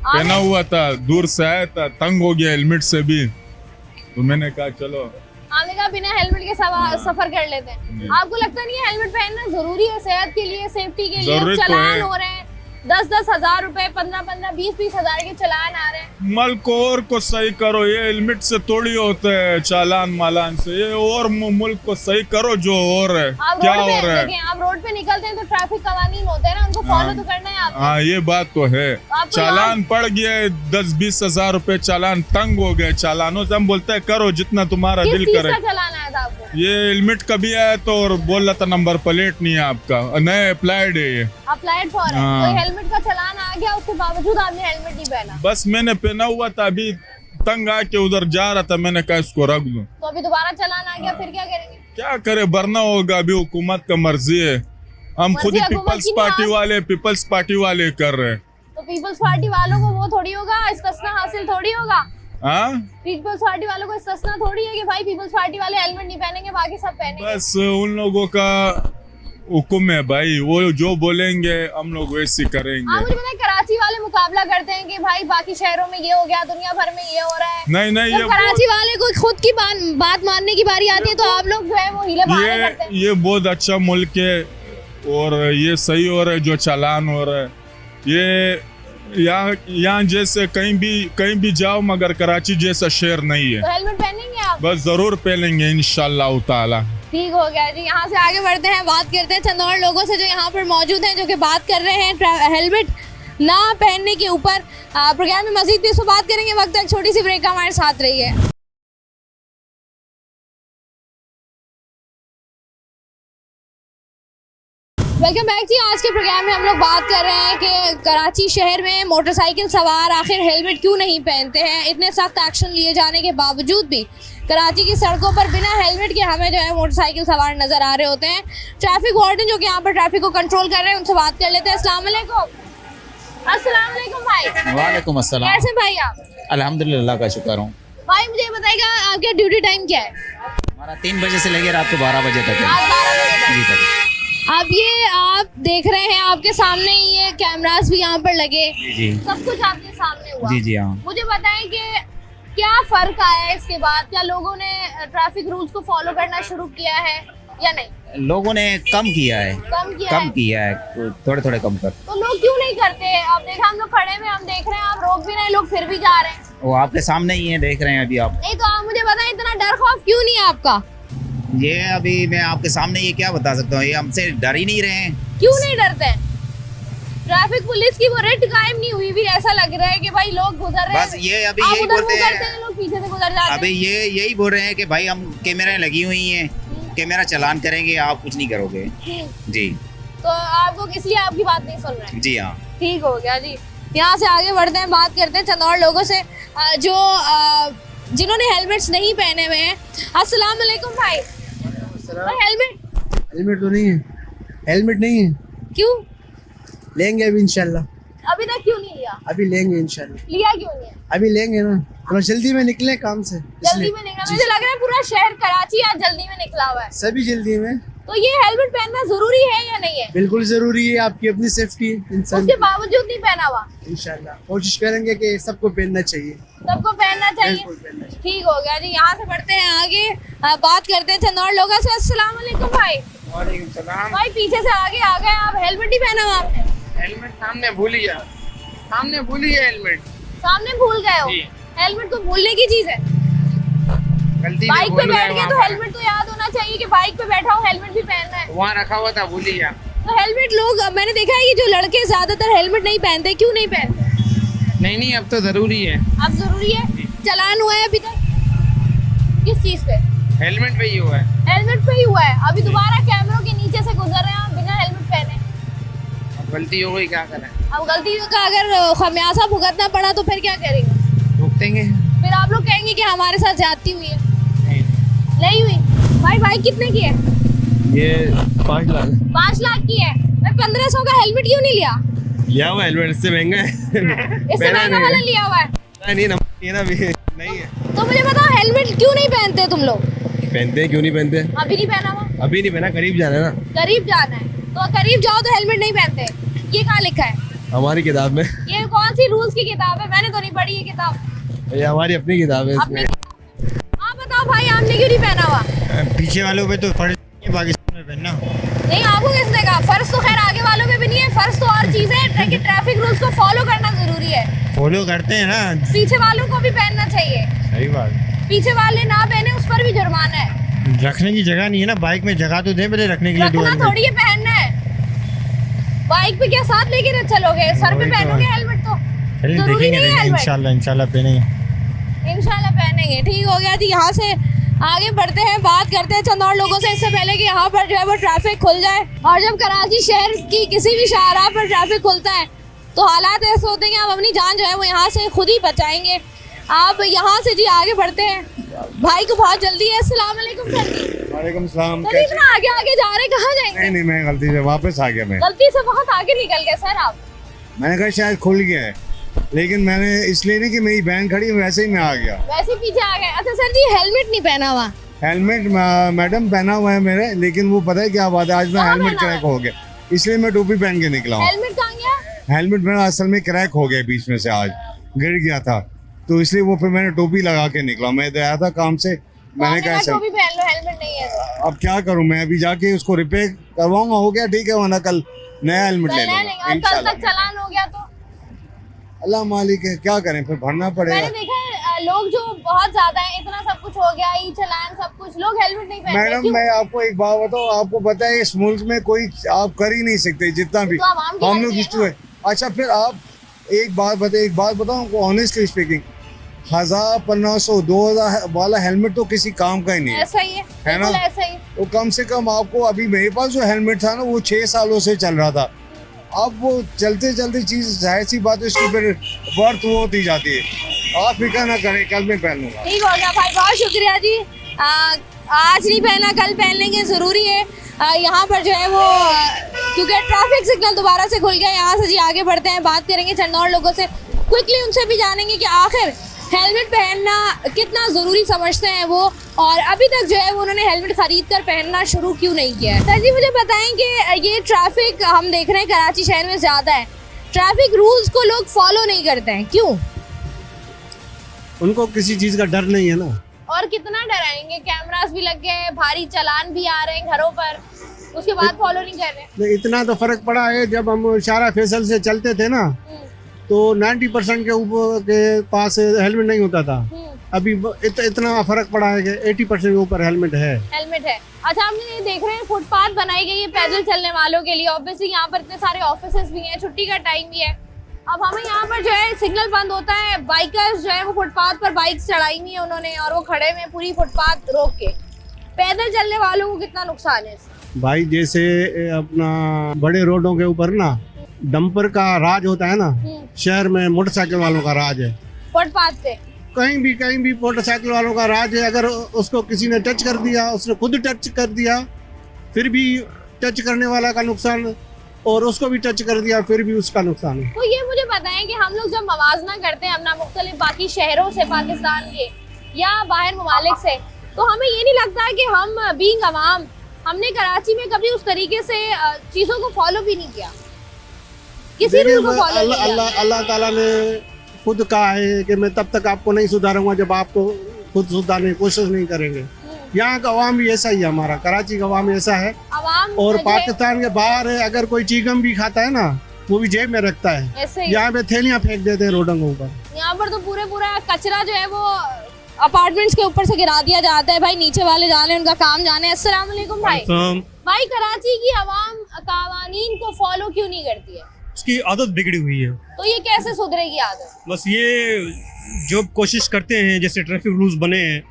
पहना हुआ था, दूर से आया था, तंग हो गया हेलमेट से भी, तो मैंने कहा चलो आपने कहा बिना हेलमेट के सफर कर लेते हैं। आपको लगता नहीं है हेलमेट पहनना जरूरी है सेहत के लिए, सेफ्टी के लिए? चालान हो रहे हैं 10-10 हजार रुपए, 15-15, 20-20 हजार के चालान आ रहे हैं। मुल्क और को सही करो, ये हेलमेट से थोड़ी होता है चालान मालान से, ये और मुल्क को सही करो जो हो रहा है। क्या हो रहा है? आप रोड पे निकलते हैं तो ट्रैफिक कवानीन होते हैं ना, उनको फॉलो तो करना है आपको। हाँ ये बात तो है। चालान पड़ गया 10-20 हजार रुपए चालान, तंग हो गए चालानों से। हम बोलते हैं करो जितना तुम्हारा दिल करे। चालान आया था आपको? ये हेलमेट का भी आया तो, और बोल रहा था नंबर प्लेट नहीं है आपका, नया अप्लाइड है ये। अप्लाइड फॉर है, हेलमेट का चालान आ गया, उसके बावजूद आपने हेलमेट नहीं पहना? बस मैंने पहना हुआ था, अभी तंग आके उधर जा रहा था, मैंने कहा इसको रख दूं। तो अभी दोबारा चालान आ गया, फिर क्या करेंगे? क्या करे, भरना होगा, अभी हुकूमत का मर्जी है। हम खुद ही पीपल्स पार्टी वाले कर रहे हैं। तो पीपल्स पार्टी वालों को वो थोड़ी होगा, इस्तिस्ना हासिल थोड़ी होगा। पीपल्स पार्टी वालों को इस्तिस्ना थोड़ी है कि भाई पीपल्स पार्टी वाले हेलमेट नहीं पहनेंगे, बाकी सब पहनेंगे। बस उन लोगों का हुक्म है भाई, वो जो बोलेंगे हम लोग वैसे करेंगे। मुझे पता है कराची वाले मुकाबला करते हैं कि भाई बाकी शहरों में ये हो गया, दुनिया भर में ये हो रहा है। नहीं, ये कराची वाले को खुद की बात मानने की बारी आती है तो आप लोग जो है वो हीले बहाने करते हैं। ये बहुत अच्छा मुल्क है और ये सही हो रहा है जो चालान हो रहा है। ये यहाँ जैसे कहीं भी जाओ, मगर कराची जैसा शहर नहीं है। तो हेलमेट पहनेंगे आप? बस जरूर पहनेंगे इंशाल्लाह ताला। ठीक हो गया जी। यहाँ से आगे बढ़ते हैं, बात करते हैं चंद और लोगों से जो यहाँ पर मौजूद हैं, जो कि बात कर रहे हैं हेलमेट ना पहनने के ऊपर। प्रोग्राम में मजीद भी इस पर बात करेंगे। वक्त एक छोटी सी ब्रेक का, हमारे साथ रहिए। वेलकम बैक जी। आज के प्रोग्राम में हम लोग बात कर रहे हैं कि कराची शहर में मोटरसाइकिल सवार आखिर हेलमेट क्यों नहीं पहनते हैं। इतने सख्त एक्शन लिए जाने के बावजूद भी कराची की सड़कों पर बिना हेलमेट के हमें जो है मोटरसाइकिल सवार नजर आ रहे होते हैं। ट्रैफिक वार्डन जो कि यहाँ पर ट्रैफिक को कंट्रोल कर रहे हैं, उनसे बात कर लेते हैं। अस्सलाम वालेकुम। अस्सलाम वालेकुम भाई। वालेकुम अस्सलाम। कैसे भाई आप? अल्हम्दुलिल्लाह का शुक्र हूँ। भाई मुझे बताइएगा आपका ड्यूटी टाइम क्या है? हमारा 3 बजे से लेकर रात को 12 बजे तक है। रात 12 बजे जी तक। तक। अब ये आप देख रहे हैं, आपके सामने ही ये कैमरास भी यहाँ पर लगे, जी सब कुछ आपके सामने हुआ। जी हाँ। मुझे बताएं कि क्या फर्क आया है इसके बाद? क्या लोगों ने ट्रैफिक रूल्स को फॉलो करना शुरू किया है या नहीं? लोगों ने कम किया है। कम किया है, थोड़े थोड़े कम कर। तो लोग क्यों नहीं करते? आप देखा, हम लोग खड़े में हम देख रहे हैं, आप रोक भी रहे, लोग फिर भी जा रहे हैं। वो आपके सामने ही है, देख रहे हैं अभी आप। नहीं तो आप मुझे बताएं, इतना डर खौफ क्यों नहीं है आपका? ये अभी मैं आपके सामने ये क्या बता सकता हूँ, ये हमसे डर ही नहीं रहे हैं। क्यों नहीं डरते हैं? ट्रैफिक पुलिस की वो रेड कायम नहीं हुई भी, ऐसा लग रहा है कि भाई लोग गुजर रहे हैं। बस ये अभी यही बोलते हैं, लोग पीछे से गुजर जाते हैं। अभी ये यही बोल रहे हैं कि भाई हम कैमरा लगी हुई हैं, कैमरा चलान करेंगे, आप कुछ नहीं करोगे। जी। तो आपको इसलिए आपकी बात नहीं सुन रहे हैं? जी हाँ। ठीक हो गया जी। यहाँ से आगे बढ़ते हैं, बात करते हैं चंद और लोगों से जो जिन्होंने हेलमेट्स नहीं पहने हुए हैं। अस्सलाम वालेकुम भाई। हेलमेट तो नहीं है। हेलमेट नहीं है। क्यों? लेंगे अभी इंशाल्लाह। अभी तक क्यों नहीं लिया? अभी लेंगे इंशाल्लाह। लिया क्यों नहीं है? अभी लेंगे ना, थोड़ा जल्दी में निकले काम से। जल्दी में निकला? मुझे लग रहा है पूरा शहर कराची आज जल्दी में निकला हुआ है। सभी जल्दी में। तो ये हेलमेट पहनना जरूरी है या नहीं है? बिल्कुल जरूरी है, आपकी अपनी सेफ्टी इंसान। उसके बावजूद नहीं पहना हुआ? इंशाल्लाह कोशिश करेंगे कि सबको पहनना चाहिए। सबको पहनना चाहिए। ठीक हो गया जी। यहाँ से बढ़ते हैं आगे, बात करते हैं चंद और लोगों से। अस्सलाम वालेकुम भाई। वालेकुम सलाम। भाई पीछे से आगे आ गए आप, हेलमेट नहीं पहना हुआ आपने? हेलमेट सामने भूल गया। सामने भूल गया हेलमेट। सामने भूल गए हो? हेलमेट तो भूलने की चीज है। बाइक पे बैठ गए तो हेलमेट तो याद होना चाहिए कि बाइक पे बैठा हूँ, हेलमेट भी पहनना है। वहाँ रखा हुआ था, भूल गया। तो हेलमेट लोग, मैंने देखा है कि जो लड़के ज्यादातर हेलमेट नहीं पहनते, क्यों नहीं पहनते? नहीं अब तो जरूरी है। अब जरूरी है? चलान हुआ है अभी तक? किस चीज पे? हेलमेट पे ही हुआ है। हेलमेट पे ही हुआ है। अभी दोबारा कैमरों के नीचे से गुजर रहे हैं आप बिना हेलमेट पहने। अब गलती हो गई, क्या करें? अब गलती का अगर खमियाजा भुगतना पड़ा तो फिर क्या करेंगे? भुगतेंगे। फिर आप लोग कहेंगे कि हमारे साथ ज्यादती हुई है। नहीं हुई। भाई बाइक कितने की है? ये 5 लाख। 5 लाख की है। मैं 1500 का हेलमेट क्यों नहीं लिया? लिया हुआ हेलमेट, इससे महंगा है। इससे महंगा वाला लिया हुआ है? नहीं ना भी नहीं है। तो मुझे बताओ, हेलमेट क्यों नहीं पहनते तुम लोग? पहनते हैं, क्यों नहीं पहनते? अभी नहीं पहना हुआ? अभी नहीं पहना, करीब जाना है ना। करीब जाना है तो करीब जाओ तो हेलमेट नहीं पहनते। ये कहाँ लिखा है? हमारी किताब में। ये कौन सी रूल्स की किताब है? मैंने तो नहीं पढ़ी ये किताब। ये हमारी अपनी किताब है। इसमें आप बताओ भाई, आपने क्यों नहीं पहना हुआ? पीछे वालों पे तो फर्ज है पाकिस्तान में पहनना। नहीं, आपको किसने कहा? फर्ज तो खैर आगे वालों पे भी नहीं है, फर्ज तो और चीज है कि ट्रैफिक रूल्स को फॉलो करना जरूरी है। फॉलो करते हैं ना। पीछे वालों को भी पहनना चाहिए। सही बात। पीछे वाले ना पहने उस पर भी जुर्माना है। रखने की जगह नहीं है ना, बाइक में जगह तो दे पहले रखने के लिए। रखना थोड़ी है, पहनना है। बाइक पे क्या साथ लेके चलोगे? सर पे पहनोगे हेलमेट तो? जरूरी नहीं है हेलमेट। इंशाल्लाह पहनेंगे। इंशाल्लाह पहनेंगे। ठीक हो गया जी। यहाँ से आगे बढ़ते हैं, बात करते हैं चंद और लोगों से, इससे पहले कि यहाँ पर जो है वो ट्रैफिक खुल जाए। और जब कराची शहर की किसी भी शाहराह पर ट्रैफिक खुलता है तो हालात ऐसे होते हैं कि आप अपनी जान जो है वो यहाँ से खुद ही बचाएंगे। आप यहाँ से जी आगे बढ़ते हैं। भाई को बहुत जल्दी है। अस्सलाम वालेकुम सर जी। वालेकुम सलाम। सर इतना आगे आगे जा रहे, कहाँ जाएंगे? नहीं मैं गलती से वापस आ गया। मैं गलती से बहुत आगे निकल गए सर आप। मैंने कहा शायद खुल गया है, लेकिन मैंने इसलिए नहीं कि मेरी बहन खड़ी है, वैसे ही मैं आ गया। वैसे पीछे आ गए। अच्छा सर जी, हेलमेट नहीं पहना हुआ? हेलमेट मैडम पहना हुआ है मेरे, लेकिन वो पता है क्या बात है, आज मैं हेलमेट क्रैक हो गया, इसलिए मैं टोपी पहन के निकला हूँ। हेलमेट कहाँ गया? हेलमेट मेरा असल में क्रैक हो गया बीच में से, आज गिर गया था, तो इसलिए वो फिर मैंने टोपी लगा के निकला। मैं आया था काम से, मैंने कहा टोपी पहन लो, हेलमेट नहीं है तो। अब क्या करूं, मैं अभी जाके उसको रिपेयर करवाऊंगा। हो गया ठीक है, वरना कल नया हेलमेट ले लूंगा इंशाल्लाह। कल तक चालान हो गया तो अल्लाह मालिक है, क्या करें, फिर भरना पड़ेगा। मैंने देखा है लोग जो बहुत ज्यादा है, इतना सब कुछ हो गया, ई चालान सब कुछ, लोग हेलमेट नहीं पहनते। मैडम मैं आपको एक बात बताऊं, आपको पता है इस मुल्क में कोई आप कर ही नहीं सकते जितना भी तो हम लोग। अच्छा फिर आप एक बात बताऊं आपको, ऑनेस्टली स्पीकिंग, 1000-1500 2000 वाला हेलमेट तो किसी काम का ही नहीं ऐसा ही है ना? ऐसा ही। तो कम से कम आपको, अभी मेरे पास जो हेलमेट था ना वो 6 सालों से चल रहा था, अब वो चलते चलते चीज जाहिर सी बात है उसकी फिर वर्थ वो होती जाती है। आप फिक्र ना करें, कल मैं पहन लूंगा। ठीक हो गया भाई, बहुत शुक्रिया जी। आज नहीं पहना, कल पहन लेंगे, ज़रूरी है। यहाँ पर जो है वो क्योंकि ट्रैफिक सिग्नल दोबारा से खुल गया, यहाँ से जी आगे बढ़ते हैं, बात करेंगे चंद और लोगों से, क्विकली उनसे भी जानेंगे कि आखिर हेलमेट पहनना कितना ज़रूरी समझते हैं वो, और अभी तक जो है वो उन्होंने हेलमेट ख़रीद कर पहनना शुरू क्यों नहीं किया है। सर जी मुझे बताएं कि ये ट्रैफिक हम देख रहे हैं कराची शहर में ज़्यादा है, ट्रैफिक रूल्स को लोग फॉलो नहीं करते हैं, क्यों? उनको किसी चीज़ का डर नहीं है ना। और कितना डराएंगे, कैमरास भी लग गए, भारी चालान भी आ रहे हैं घरों पर, उसके बाद फॉलो नहीं कर रहे। इतना तो फर्क पड़ा है, जब हम शारा फैसल से चलते थे ना तो 90% के ऊपर के पास हेलमेट नहीं होता था, अभी इतना फर्क पड़ा है कि 80% के ऊपर हेलमेट है। अच्छा, हम ये देख रहे हैं फुटपाथ बनाई गई है पैदल चलने वालों के लिए, ऑब्वियसली यहाँ पर इतने सारे ऑफिसेज भी हैं, छुट्टी का टाइम भी है। अब हमें यहाँ पर जो है सिग्नल बंद होता है, बाइकर्स जो है वो फुटपाथ पर बाइक चढ़ाई नहीं है उन्होंने, और वो खड़े में पूरी फुटपाथ रोक के, पैदल चलने वालों को कितना नुकसान है भाई। जैसे अपना बड़े रोडों के ऊपर ना डंपर का राज होता है ना, शहर में मोटरसाइकिल वालों का राज है। फुटपाथ पे कहीं भी मोटरसाइकिल वालों का राज है। अगर उसको किसी ने टच कर दिया, उसने खुद टच कर दिया, फिर भी टच करने वाला का नुकसान, और उसको भी टच कर दिया फिर भी उसका नुकसान है। तो ये मुझे बताएं कि हम लोग जब मवाजना करते हैं अपना मुख्तलिफ बाकी शहरों से, पाकिस्तान के या बाहर ममालिक से, तो हमें ये नहीं लगता कि हम बीइंग अवाम, हमने कराची में कभी उस तरीके से चीज़ों को फॉलो भी नहीं किया, किसी रूल को फॉलो नहीं किया। अल्लाह ताला ने खुद कहा है कि मैं तब तक आपको नहीं सुधारूंगा जब आपको खुद सुधारने की कोशिश नहीं करेंगे। यहाँ का अवाम भी ऐसा ही है, हमारा कराची का अवाम ऐसा है, और पाकिस्तान के बाहर अगर कोई चीगम भी खाता है ना वो भी जेब में रखता है, यहाँ पे थैलियाँ फेंक देते हैं रोडों के ऊपर। यहाँ पर तो पूरा कचरा जो है वो अपार्टमेंट्स के ऊपर से गिरा दिया जाता है। भाई नीचे वाले जाने, उनका काम जाने। अस्सलाम वालेकुम भाई। भाई कराची की आवाम कावानीन को फॉलो क्यों नहीं करती है? उसकी आदत बिगड़ी हुई है। तो ये कैसे सुधरेगी आदत? बस ये जो कोशिश करते हैं, जैसे ट्रैफिक रूल्स बने हैं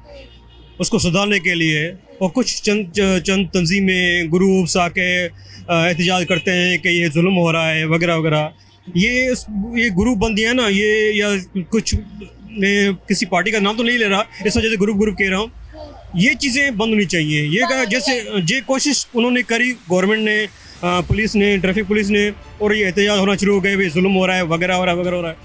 उसको सुधारने के लिए, और कुछ चंद तंजीमें ग्रुप्स आके एहतजाज करते हैं कि ये जुल्म हो रहा है वगैरह वगैरह। ये ग्रुप बंदी है ना, ये या कुछ मैं किसी पार्टी का नाम तो नहीं ले रहा, इस वजह से ग्रुप कह रहा हूँ, ये चीज़ें बंद होनी चाहिए। ये जैसे ये कोशिश उन्होंने करी, गवर्नमेंट ने, पुलिस ने, ट्रैफिक पुलिस ने, और ये एहतजाज होना शुरू हो गए, भाई जुल्म हो रहा है वगैरह हो रहा है।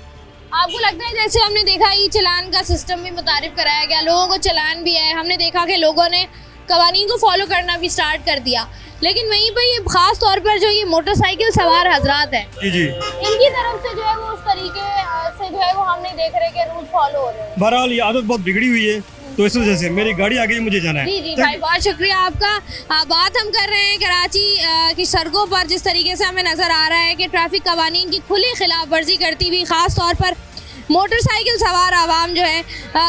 आपको लगता है जैसे हमने देखा ई चलान का सिस्टम भी मुतारिफ कराया गया, लोगों को चलान भी है, हमने देखा कि लोगों ने कवानीन को फॉलो करना भी स्टार्ट कर दिया, लेकिन वहीं पर ये खास तौर पर जो ये मोटरसाइकिल सवार हजरात हैं जी इनकी तरफ से जो है वो उस तरीके से जो है वो हमने देख रहे कि रूल फॉलो हो रहे हैं। बहरहाल ये आदत बहुत बिगड़ी हुई है, तो इस वजह से मेरी गाड़ी आ गई, मुझे जाना है। जी भाई, बहुत शुक्रिया आपका। बात हम कर रहे हैं कराची की सड़कों पर जिस तरीके से हमें नज़र आ रहा है कि ट्रैफिक कवानीन की खुली खिलाफ वर्जी करती हुई ख़ास तौर पर मोटरसाइकिल सवार आवाम जो है,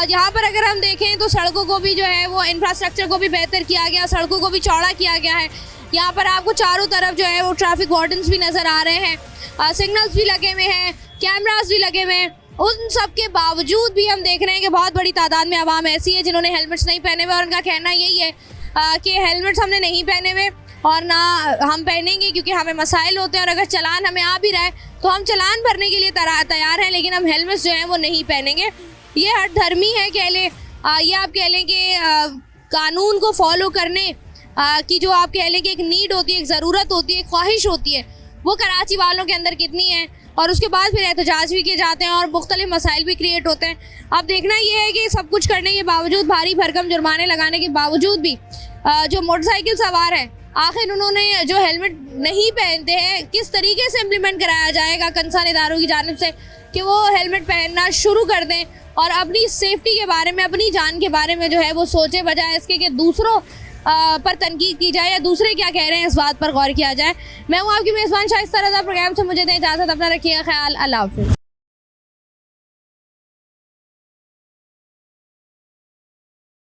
यहाँ पर अगर हम देखें तो सड़कों को भी जो है वो इंफ्रास्ट्रक्चर को भी बेहतर किया गया, सड़कों को भी चौड़ा किया गया है। यहाँ पर आपको चारों तरफ जो है वो ट्रैफिक वार्डन्स भी नज़र आ रहे हैं, सिग्नल्स भी लगे हुए हैं, कैमरास भी लगे हुए हैं। उन सब के बावजूद भी हम देख रहे हैं कि बहुत बड़ी तादाद में आवाम ऐसी है जिन्होंने हेलमेट्स नहीं पहने हुए, और उनका कहना यही है कि हेलमेट्स हमने नहीं पहने हुए और ना हम पहनेंगे क्योंकि हमें मसाइल होते हैं, और अगर चलान हमें आ भी रहा है तो हम चलान भरने के लिए तैयार हैं, लेकिन हम हेलमेट्स जो हैं वो नहीं पहनेंगे। ये हर धर्मी है कह लें, ये आप कह लें कि कानून को फॉलो करने की जो आप कह लें कि एक नीड होती है, एक ज़रूरत होती है, एक ख्वाहिश होती है, वो कराची वालों के अंदर कितनी है, और उसके बाद फिर एहतजाज भी किए जाते हैं और मुख्तलिफ मसाइल भी क्रिएट होते हैं। अब देखना ये है कि सब कुछ करने के बावजूद, भारी भरकम जुर्माने लगाने के बावजूद भी जो मोटरसाइकिल सवार हैं, आखिर उन्होंने जो हेलमेट नहीं पहनते हैं, किस तरीके से इम्प्लीमेंट कराया जाएगा कंसर्न इदारों की जानिब से कि वो हेलमेट पहनना शुरू कर दें और अपनी सेफ्टी के बारे में, अपनी जान के बारे में जो है वो सोचे, बजाय इसके कि दूसरों पर तनकीद की जाए या दूसरे क्या कह रहे हैं इस बात पर गौर किया जाए। मैं हूँ आपकी मेज़बान शाइस्ता रज़ा, प्रोग्राम से मुझे दें इजाज़त, अपना रखिएगा ख्याल, अल्लाह हाफ़िज़।